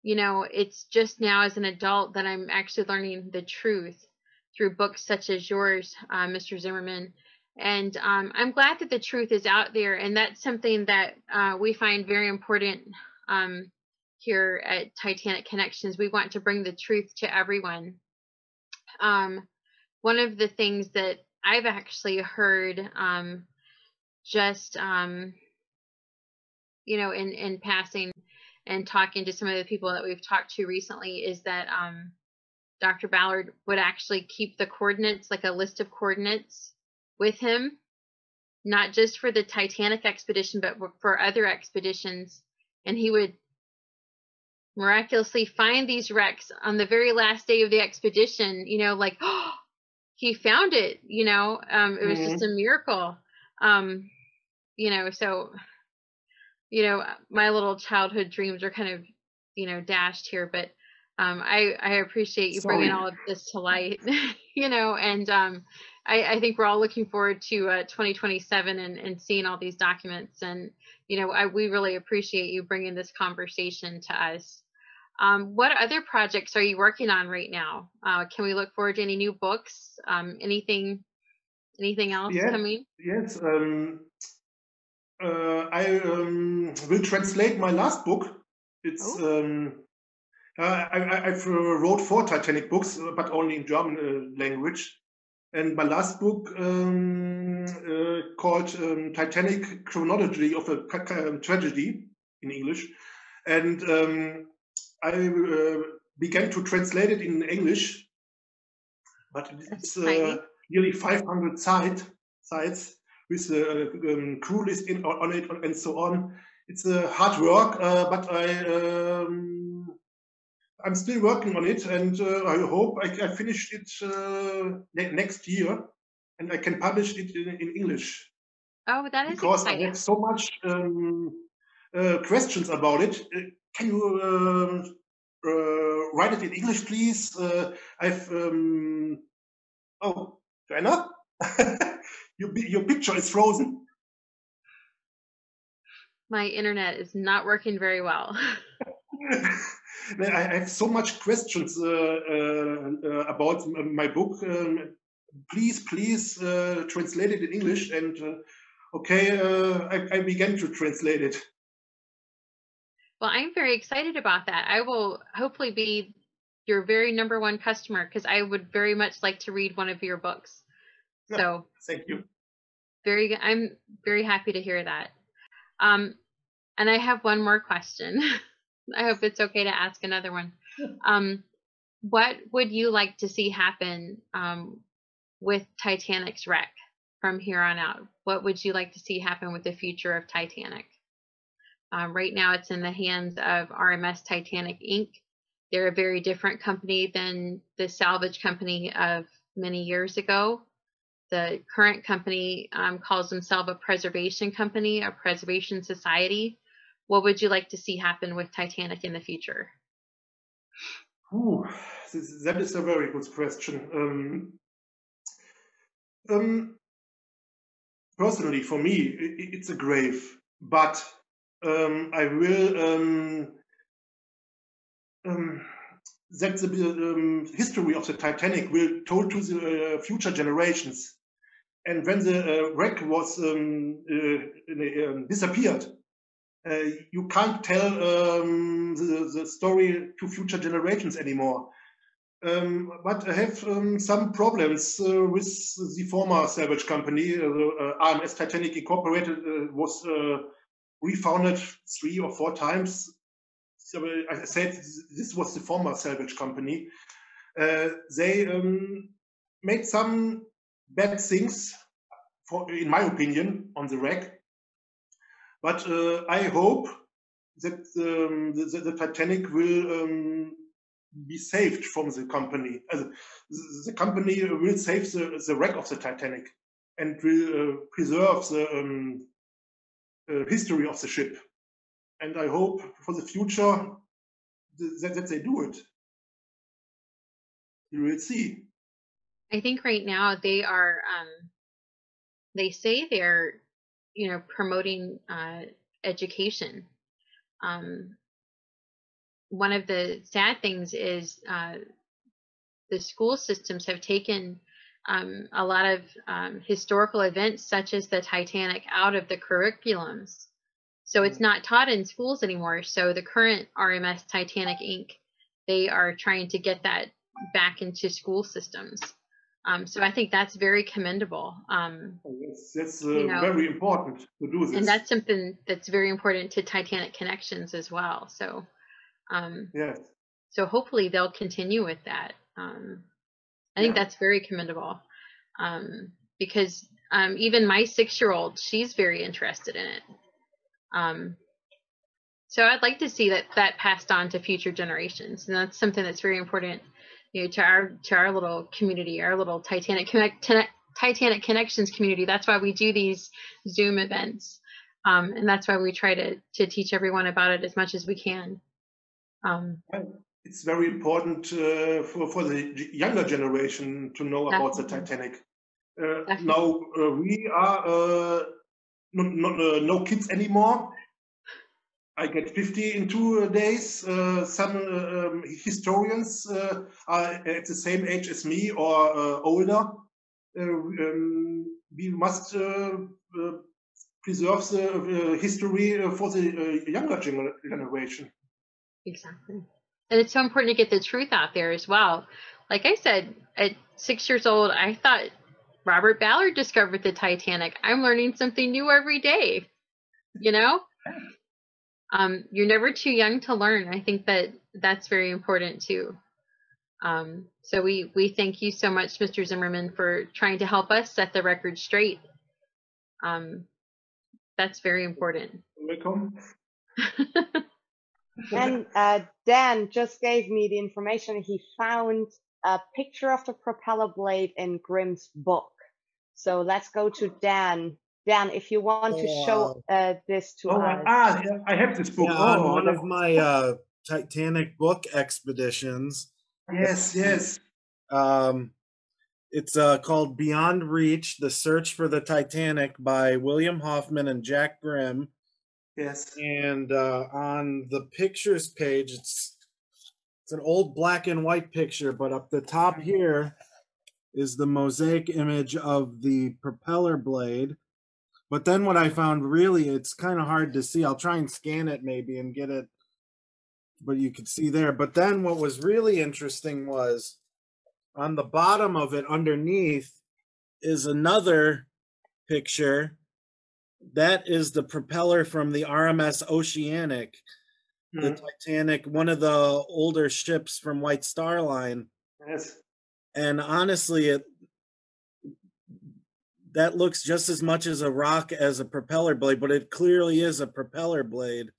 [SPEAKER 8] it's just now as an adult that I'm actually learning the truth through books such as yours, Mr. Zimmerman. And I'm glad that the truth is out there, and that's something that we find very important here at Titanic Connections. We want to bring the truth to everyone. One of the things that I've actually heard in passing and talking to some of the people that we've talked to recently is that Dr. Ballard would actually keep the coordinates, like a list of coordinates, with him, not just for the Titanic expedition, but for other expeditions. And he would miraculously find these wrecks on the very last day of the expedition, like, oh, he found it, it was just a miracle. So my little childhood dreams are kind of, dashed here, but I appreciate you bringing all of this to light, and I think we're all looking forward to 2027 and seeing all these documents. And, we really appreciate you bringing this conversation to us. What other projects are you working on right now? Can we look forward to any new books? Anything else coming?
[SPEAKER 3] Yes. I will translate my last book. It's I've wrote 4 Titanic books, but only in German language. And my last book called Titanic Chronology of a Tragedy in English. And I began to translate it in English, but it's nearly 500 sites with a crew list on it and so on. It's hard work, but I'm still working on it, and I hope I finish it next year, and I can publish it in English.
[SPEAKER 8] Oh, that is
[SPEAKER 3] because
[SPEAKER 8] exciting.
[SPEAKER 3] I have so much questions about it. Can you write it in English, please? Oh, Joanna, your picture is frozen.
[SPEAKER 8] My internet is not working very well.
[SPEAKER 3] I have so much questions about my book. Please translate it in English. And okay, I began to translate it.
[SPEAKER 8] Well, I'm very excited about that. I will hopefully be your very #1 customer, because I would very much like to read one of your books. So
[SPEAKER 3] thank you.
[SPEAKER 8] I'm very happy to hear that. And I have one more question. I hope it's okay to ask another one. What would you like to see happen with Titanic's wreck from here on out? What would you like to see happen with the future of Titanic? Right now, it's in the hands of RMS Titanic Inc. They're a very different company than the salvage company of many years ago. The current company calls themselves a preservation company, a preservation society. What would you like to see happen with Titanic in the future?
[SPEAKER 3] That is a very good question. personally, for me, it's a grave. But I will that the history of the Titanic will told to the future generations. And when the wreck was disappeared, you can't tell the story to future generations anymore. But I have some problems with the former salvage company. RMS Titanic Incorporated was refounded 3 or 4 times. So I said this was the former salvage company. They made some bad things, in my opinion, on the wreck. But I hope that the Titanic will be saved from the company. The company will save the wreck of the Titanic and will preserve the history of the ship. And I hope for the future that they do it. You will see.
[SPEAKER 8] I think right now they are. They say they're, promoting education. One of the sad things is the school systems have taken a lot of historical events such as the Titanic out of the curriculums. So it's not taught in schools anymore. So the current RMS Titanic Inc., they are trying to get that back into school systems. So I think that's very commendable.
[SPEAKER 3] Yes, that's very important to do this.
[SPEAKER 8] And that's something that's very important to Titanic Connections as well. So,
[SPEAKER 3] yes.
[SPEAKER 8] So hopefully they'll continue with that. I think that's very commendable, because even my 6-year-old, she's very interested in it. So I'd like to see that passed on to future generations, and that's something that's very important, to our little community, our little Titanic Connections community. That's why we do these Zoom events, and that's why we try to teach everyone about it as much as we can.
[SPEAKER 3] It's very important for the younger generation to know about the Titanic. Now we are no kids anymore. I get 50 in 2 days. Some historians are at the same age as me or older. We must preserve the history for the younger generation.
[SPEAKER 8] Exactly. And it's so important to get the truth out there as well. Like I said, at 6 years old, I thought Robert Ballard discovered the Titanic. I'm learning something new every day, You're never too young to learn. I think that's very important too. So we thank you so much, Mr. Zimmerman, for trying to help us set the record straight. That's very important.
[SPEAKER 3] Welcome.
[SPEAKER 4] And Dan just gave me the information. He found a picture of the propeller blade in Grimm's book. So let's go to Dan. Dan, if you want to show this to us.
[SPEAKER 3] I have this book.
[SPEAKER 7] On one of my Titanic book expeditions.
[SPEAKER 3] Yes.
[SPEAKER 7] It's called Beyond Reach, The Search for the Titanic by William Hoffman and Jack Grimm.
[SPEAKER 3] Yes.
[SPEAKER 7] And on the pictures page, it's an old black and white picture, but up the top here is the mosaic image of the propeller blade. But then what I found, really, it's kind of hard to see. I'll try and scan it maybe and get it, but you can see there. But then what was really interesting was on the bottom of it underneath is another picture. That is the propeller from the RMS Oceanic, the Titanic, one of the older ships from White Star Line.
[SPEAKER 3] Yes.
[SPEAKER 7] And honestly, that looks just as much as a rock as a propeller blade, but it clearly is a propeller blade.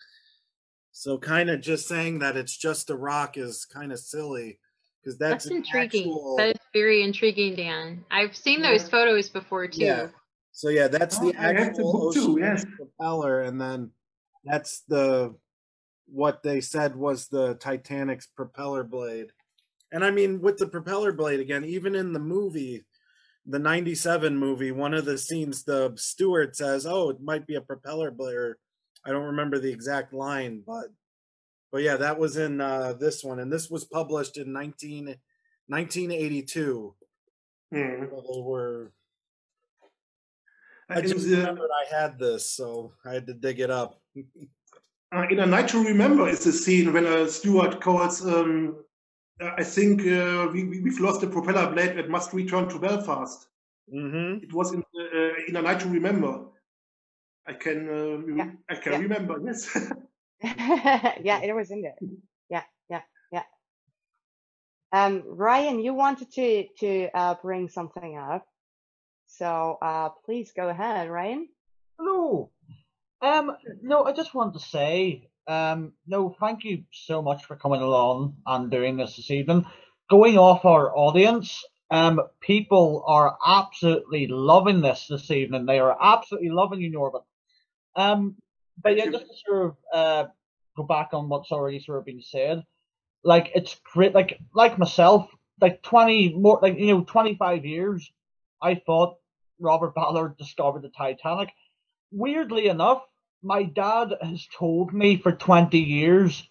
[SPEAKER 7] So kind of just saying that it's just a rock is kind of silly, because that's
[SPEAKER 8] intriguing. That is very intriguing, Dan. I've seen those photos before too.
[SPEAKER 7] Yeah. So that's the actual ocean propeller, and then that's what they said was the Titanic's propeller blade. And I mean, with the propeller blade again, even in the movie, the 97 movie, one of the scenes, the steward says, "Oh, it might be a propeller blade." I don't remember the exact line, but yeah, that was in this one, and this was published in 1982.
[SPEAKER 3] Mm.
[SPEAKER 7] So they were. I
[SPEAKER 3] In
[SPEAKER 7] just
[SPEAKER 3] the
[SPEAKER 7] remembered I had this, so I had to dig it up.
[SPEAKER 3] in A Night to Remember is the scene when a steward calls. I think we've lost the propeller blade and must return to Belfast.
[SPEAKER 7] Mm-hmm.
[SPEAKER 3] It was in A Night to Remember. I can
[SPEAKER 4] Yeah.
[SPEAKER 3] remember. Yes.
[SPEAKER 4] Yeah, it was in there. Yeah. Ryan, you wanted to bring something up, so please go ahead, Ryan.
[SPEAKER 2] Hello. No, I just wanted to say, no, thank you so much for coming along and doing this evening. Going off our audience, people are absolutely loving this evening. They are absolutely loving you, Norbert. But yeah, just to sort of go back on what's already sort of been said, like it's great. Like myself, like 25 years, I thought Robert Ballard discovered the Titanic. Weirdly enough, my dad has told me for 20 years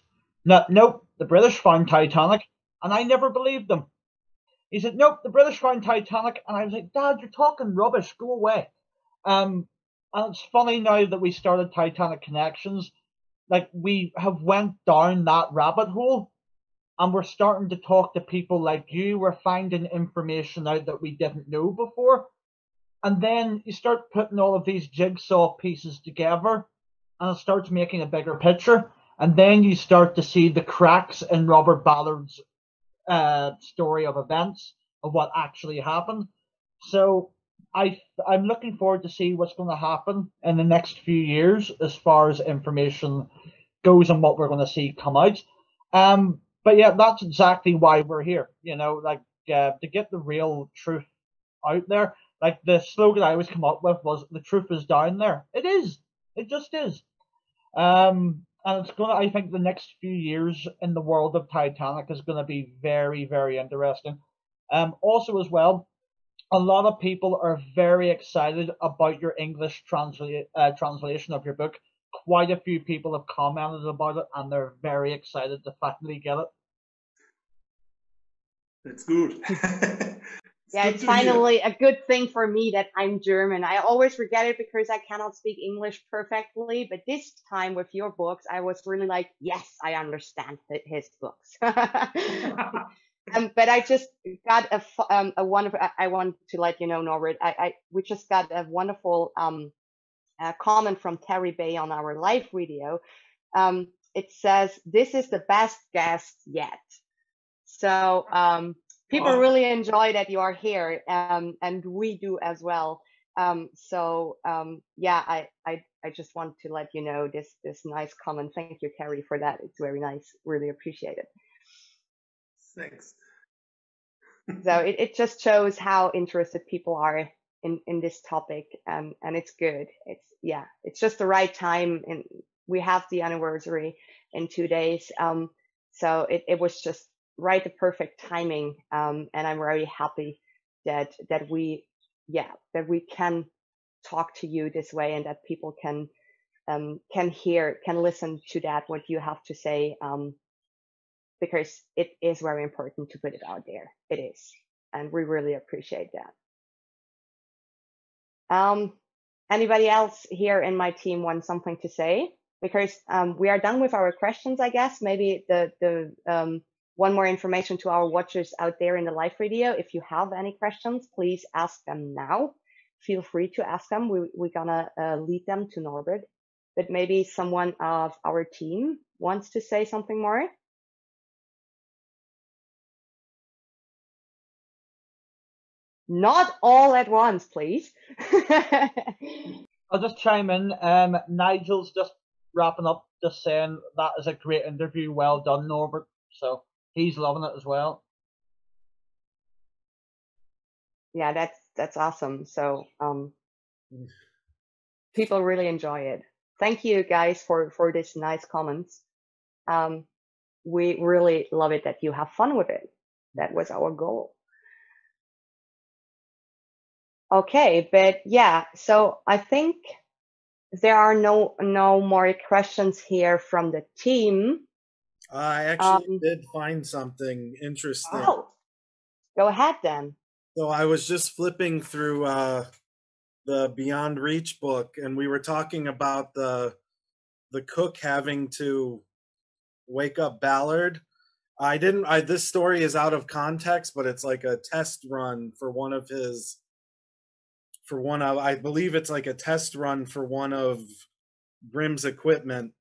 [SPEAKER 2] that nope, the British found Titanic, and I never believed them. He said, nope, the British found Titanic, and I was like, Dad, you're talking rubbish, go away. And it's funny now that we started Titanic Connections, like we have went down that rabbit hole, and we're starting to talk to people like you. We're finding information out that we didn't know before. And then you start putting all of these jigsaw pieces together, and it starts making a bigger picture. And then you start to see the cracks in Robert Ballard's story of events of what actually happened. So I'm looking forward to see what's going to happen in the next few years as far as information goes and what we're going to see come out. But yeah, that's exactly why we're here. To get the real truth out there. Like the slogan I always come up with was "The truth is down there." It is. It just is. And it's gonna. I think the next few years in the world of Titanic is going to be very, very interesting. Also as well, a lot of people are very excited about your English translation of your book. Quite a few people have commented about it, and they're very excited to finally get it.
[SPEAKER 3] That's good.
[SPEAKER 4] Yeah, it's finally a good thing for me that I'm German. I always forget it because I cannot speak English perfectly. But this time with your books, I was really like, yes, I understand his books. But I just got a wonderful. I want to let you know, Norbert. We just got a wonderful comment from Terry Bay on our live video. It says, "This is the best guest yet." So people really enjoy that you are here, and we do as well. Yeah, I just want to let you know this nice comment. Thank you, Terry, for that. It's very nice. Really appreciate it.
[SPEAKER 3] Thanks.
[SPEAKER 4] So it just shows how interested people are in this topic, and it's good. It's just the right time, and we have the anniversary in 2 days. So it was just right, the perfect timing. And I'm very happy that we can talk to you this way, and that people can listen to that, what you have to say, because it is very important to put it out there. It is, and we really appreciate that. Anybody else here in my team want something to say? Because we are done with our questions, I guess. Maybe the one more information to our watchers out there in the live video. If you have any questions, please ask them now. Feel free to ask them. We're gonna lead them to Norbert. But maybe someone of our team wants to say something more. Not all at once, please.
[SPEAKER 2] I'll just chime in. Nigel's just wrapping up, just saying that is a great interview. Well done, Norbert. So he's loving it as well.
[SPEAKER 4] Yeah, that's awesome. So people really enjoy it. Thank you guys for this nice comments. We really love it that you have fun with it. That was our goal. Okay, but yeah, so I think there are no more questions here from the team.
[SPEAKER 7] I actually did find something interesting.
[SPEAKER 4] Oh, go ahead then.
[SPEAKER 7] So I was just flipping through the Beyond Reach book, and we were talking about the cook having to wake up Ballard. This story is out of context, but it's like a test run for I believe it's like a test run for one of Grimm's equipment.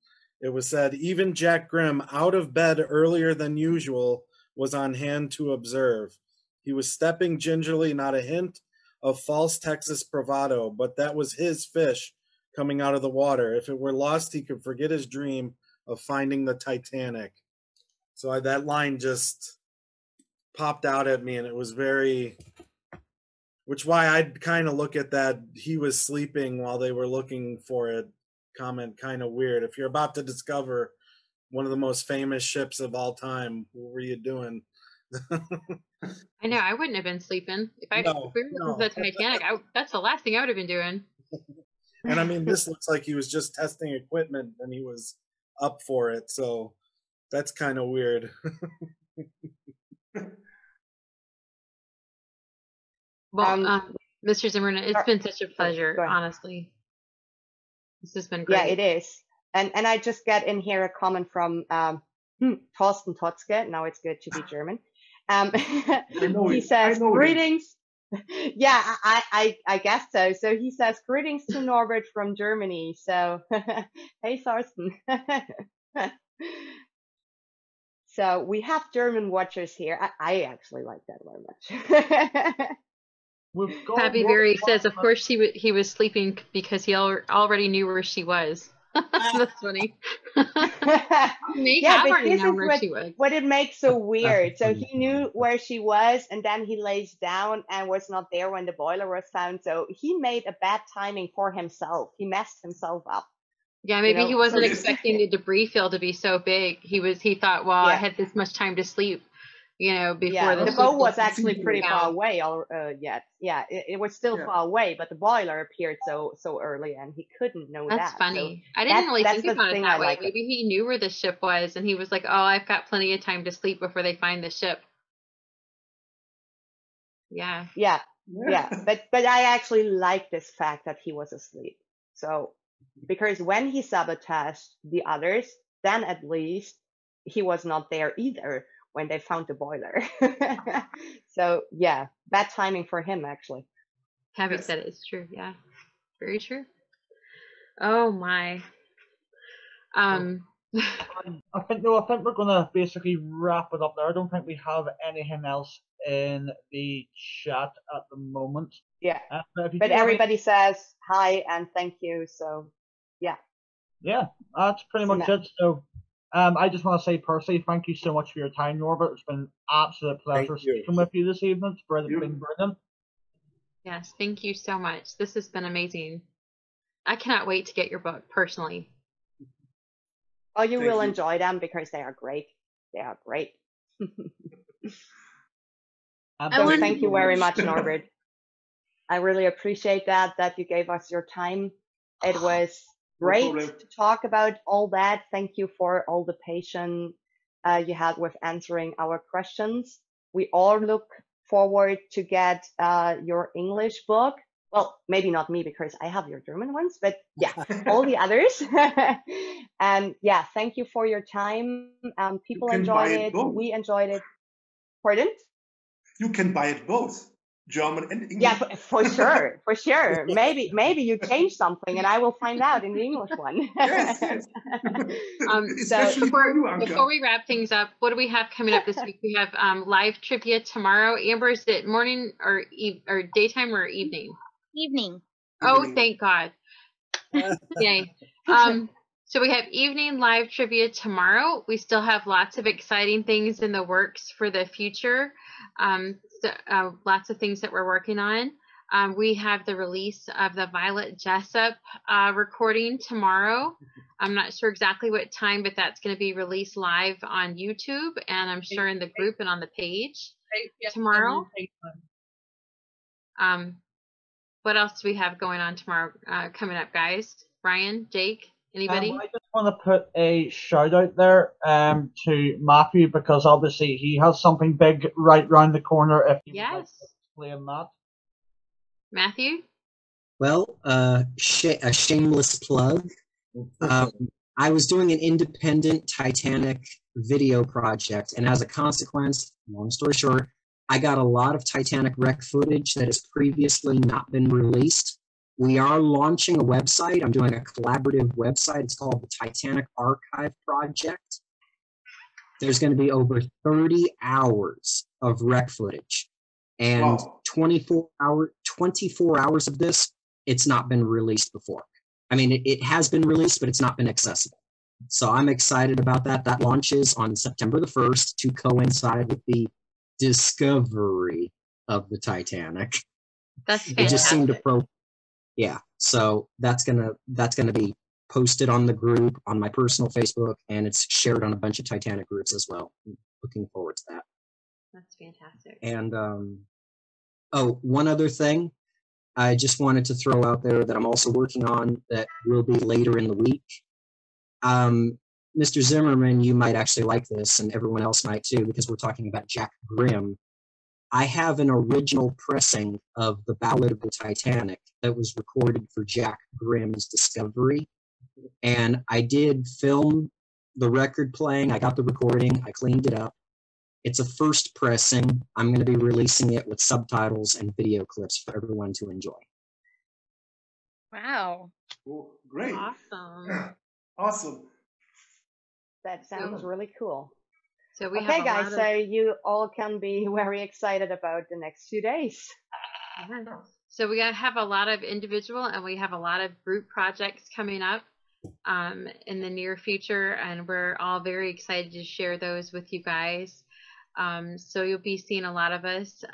[SPEAKER 7] It was said even Jack Grimm, out of bed earlier than usual, was on hand to observe. He was stepping gingerly, not a hint of false Texas bravado, but that was his fish coming out of the water. If it were lost, he could forget his dream of finding the Titanic. So that line just popped out at me, and it was very, which why I'd kind of look at that he was sleeping while they were looking for it comment kind of weird. If you're about to discover one of the most famous ships of all time, what were you doing?
[SPEAKER 8] I know, I wouldn't have been sleeping. If we were looking for the Titanic, that's the last thing I would have been doing.
[SPEAKER 7] And I mean, this looks like he was just testing equipment and he was up for it. So that's kind of weird.
[SPEAKER 8] Well, Mr. Zimmerman, it's been such a pleasure, honestly. This has been great.
[SPEAKER 4] Yeah, it is. And I just get in here a comment from Thorsten Totzke. Now it's good to be German. He says, greetings. Yeah, I guess so. So he says, greetings to Norbert from Germany. So, hey, Thorsten. So we have German watchers here. I actually like that very much.
[SPEAKER 8] Happy Very says, of course he was sleeping because he already knew where she was. That's funny.
[SPEAKER 4] Yeah, but this is what it makes so weird. So he knew where she was, and then he lays down and was not there when the boiler was found. So he made a bad timing for himself. He messed himself up.
[SPEAKER 8] Yeah, maybe he wasn't expecting the debris field to be so big. He thought, well, I had this much time to sleep, before
[SPEAKER 4] the boat was actually pretty far away. Yeah, it was still far away, but the boiler appeared so early, and he couldn't know that.
[SPEAKER 8] That's funny.
[SPEAKER 4] So
[SPEAKER 8] I didn't really think about it that way. Maybe he knew where the ship was, and he was like, "Oh, I've got plenty of time to sleep before they find the ship." Yeah.
[SPEAKER 4] Yeah. But I actually like this fact that he was asleep. So because when he sabotaged the others, then at least he was not there either when they found the boiler. So yeah, bad timing for him actually.
[SPEAKER 8] Having said it, it's true. Yeah, very true. Oh my.
[SPEAKER 2] I think we're gonna basically wrap it up there. I don't think we have anything else in the chat at the moment.
[SPEAKER 4] Yeah, but everybody says hi and thank you. So yeah.
[SPEAKER 2] Yeah, that's pretty much it. So I just want to say personally, thank you so much for your time, Norbert. It's been an absolute pleasure speaking with you this evening. It's been brilliant.
[SPEAKER 8] Yes, thank you so much. This has been amazing. I cannot wait to get your book personally.
[SPEAKER 4] Oh, you will enjoy them because they are great. They are great. So thank you very much, Norbert. I really appreciate that you gave us your time. It was great to talk about all that. Thank you for all the patience you had with answering our questions. We all look forward to get your English book. Well, maybe not me because I have your German ones, but yeah, all the others. And yeah, thank you for your time. People enjoyed it. We enjoyed it. Pardon?
[SPEAKER 3] You can buy it both. German and English.
[SPEAKER 4] Yeah, for sure, for sure. Maybe you change something, and I will find out in the English one.
[SPEAKER 3] Yes.
[SPEAKER 8] So before we wrap things up, what do we have coming up this week? We have live trivia tomorrow. Amber, is it morning or daytime or evening?
[SPEAKER 5] Evening.
[SPEAKER 8] Oh, thank God! Yay. So we have evening live trivia tomorrow. We still have lots of exciting things in the works for the future. Lots of things that we're working on. We have the release of the Violet Jessup recording tomorrow. I'm not sure exactly what time, but that's going to be released live on YouTube, and I'm sure in the group and on the page tomorrow. What else do we have going on tomorrow coming up, guys? Ryan, Jake, anybody?
[SPEAKER 2] I just want to put a shout out there to Matthew, because obviously he has something big right round the corner. If you would like to explain that.
[SPEAKER 8] Matthew?
[SPEAKER 6] Well, a shameless plug. I was doing an independent Titanic video project, and as a consequence, long story short, I got a lot of Titanic wreck footage that has previously not been released. We are launching a website. I'm doing a collaborative website. It's called the Titanic Archive Project. There's going to be over 30 hours of wreck footage, and 24 hours of this, it's not been released before. I mean, it has been released, but it's not been accessible. So I'm excited about that. That launches on September the 1st to coincide with the discovery of the Titanic.
[SPEAKER 8] That's fantastic.
[SPEAKER 6] It just seemed yeah. So that's gonna be posted on the group, on my personal Facebook, and it's shared on a bunch of Titanic groups as well. I'm looking forward to that.
[SPEAKER 8] That's fantastic.
[SPEAKER 6] And oh, one other thing I just wanted to throw out there that I'm also working on that will be later in the week. Mr. Zimmerman, you might actually like this, and everyone else might too, because we're talking about Jack Grimm. I have an original pressing of the Ballad of the Titanic that was recorded for Jack Grimm's Discovery. And I did film the record playing. I got the recording. I cleaned it up. It's a first pressing. I'm going to be releasing it with subtitles and video clips for everyone to enjoy.
[SPEAKER 5] Wow.
[SPEAKER 3] Oh, great.
[SPEAKER 8] Awesome.
[SPEAKER 3] Awesome.
[SPEAKER 4] That sounds really cool.
[SPEAKER 8] So we
[SPEAKER 4] okay,
[SPEAKER 8] have
[SPEAKER 4] guys, so you all can be very excited about the next 2 days.
[SPEAKER 8] Yeah. So we have a lot of individual and we have a lot of group projects coming up in the near future, and we're all very excited to share those with you guys. So you'll be seeing a lot of us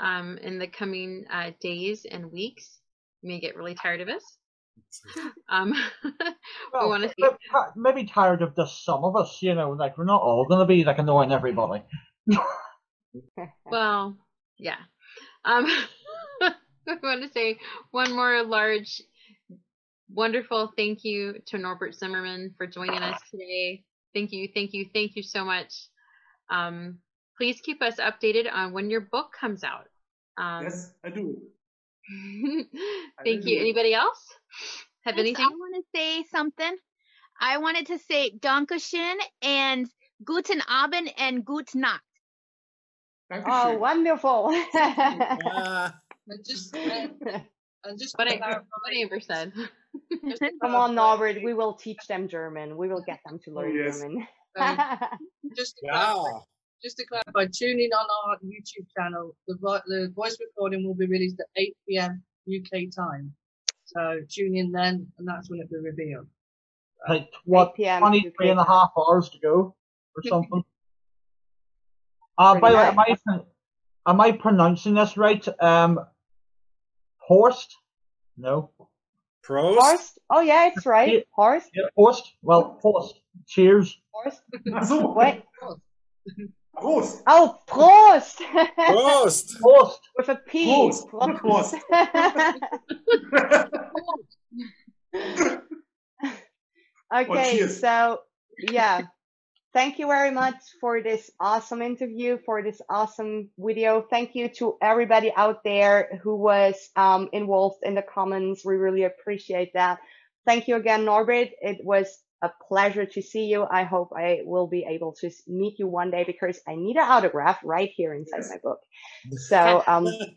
[SPEAKER 8] in the coming days and weeks. You may get really tired of us.
[SPEAKER 2] Well,
[SPEAKER 8] we want to see.
[SPEAKER 2] Maybe tired of just some of us, like we're not all going to be like annoying everybody.
[SPEAKER 8] Well, yeah. I want to say one more large, wonderful thank you to Norbert Zimmerman for joining us today. Thank you so much. Please keep us updated on when your book comes out.
[SPEAKER 3] Yes, I do.
[SPEAKER 8] Thank you. Anybody else have anything?
[SPEAKER 5] I want to say something. I wanted to say Dankeschön and Guten Abend and Gute Nacht.
[SPEAKER 4] Oh, wonderful.
[SPEAKER 1] Just
[SPEAKER 8] what Amber said.
[SPEAKER 4] Come on, Norbert, we will teach them German. We will get them to learn German.
[SPEAKER 1] Just to clarify, tune in on our YouTube channel. The voice recording will be released at 8 p.m. UK time. So tune in then, and that's when it will be revealed.
[SPEAKER 2] Like, what, 23 and a half hours to go or something? By the way, am I pronouncing this right? Horst? No.
[SPEAKER 7] Prost?
[SPEAKER 4] Horst? Oh, yeah, it's right. Horst?
[SPEAKER 2] Yeah, Horst. Well, Horst. Cheers.
[SPEAKER 4] Horst?
[SPEAKER 3] Wait.
[SPEAKER 4] Prost. Oh, Prost.
[SPEAKER 7] Prost.
[SPEAKER 2] Prost.
[SPEAKER 4] With a P.
[SPEAKER 3] Prost.
[SPEAKER 4] Okay, so, yeah. Thank you very much for this awesome interview, for this awesome video. Thank you to everybody out there who was involved in the comments. We really appreciate that. Thank you again, Norbert. It was a pleasure to see you. I hope I will be able to meet you one day because I need an autograph right here inside my book. So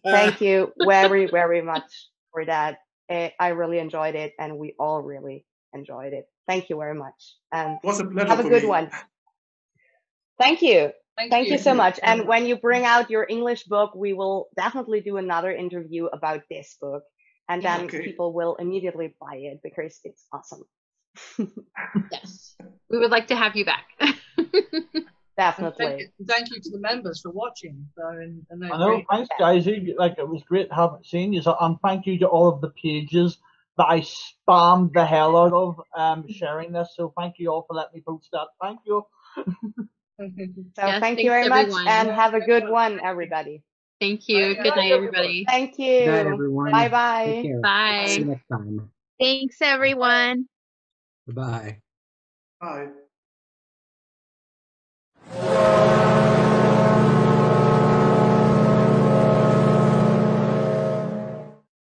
[SPEAKER 4] thank you very, very much for that. I really enjoyed it, and we all really enjoyed it. Thank you very much. And
[SPEAKER 3] it was a pleasure.
[SPEAKER 4] Have a good one. Thank you. Thank you so much. And when you bring out your English book, we will definitely do another interview about this book. And then people will immediately buy it because it's awesome.
[SPEAKER 8] Yes. We would like to have you back.
[SPEAKER 4] Definitely.
[SPEAKER 1] Thank you to the members for watching.
[SPEAKER 2] I know. Thanks, guys. It was great seeing you. And thank you to all of the pages that I spammed the hell out of sharing this. So thank you all for letting me post that. Thank you.
[SPEAKER 4] So thank you very much, and have a good one, everybody.
[SPEAKER 8] Thank you. Good night, everybody.
[SPEAKER 4] Thank
[SPEAKER 6] Good night,
[SPEAKER 4] you.
[SPEAKER 6] everyone.
[SPEAKER 4] Bye
[SPEAKER 6] Take
[SPEAKER 4] bye.
[SPEAKER 6] care.
[SPEAKER 8] Bye.
[SPEAKER 6] See you next time.
[SPEAKER 5] Thanks, everyone.
[SPEAKER 6] Bye-bye.
[SPEAKER 3] Bye.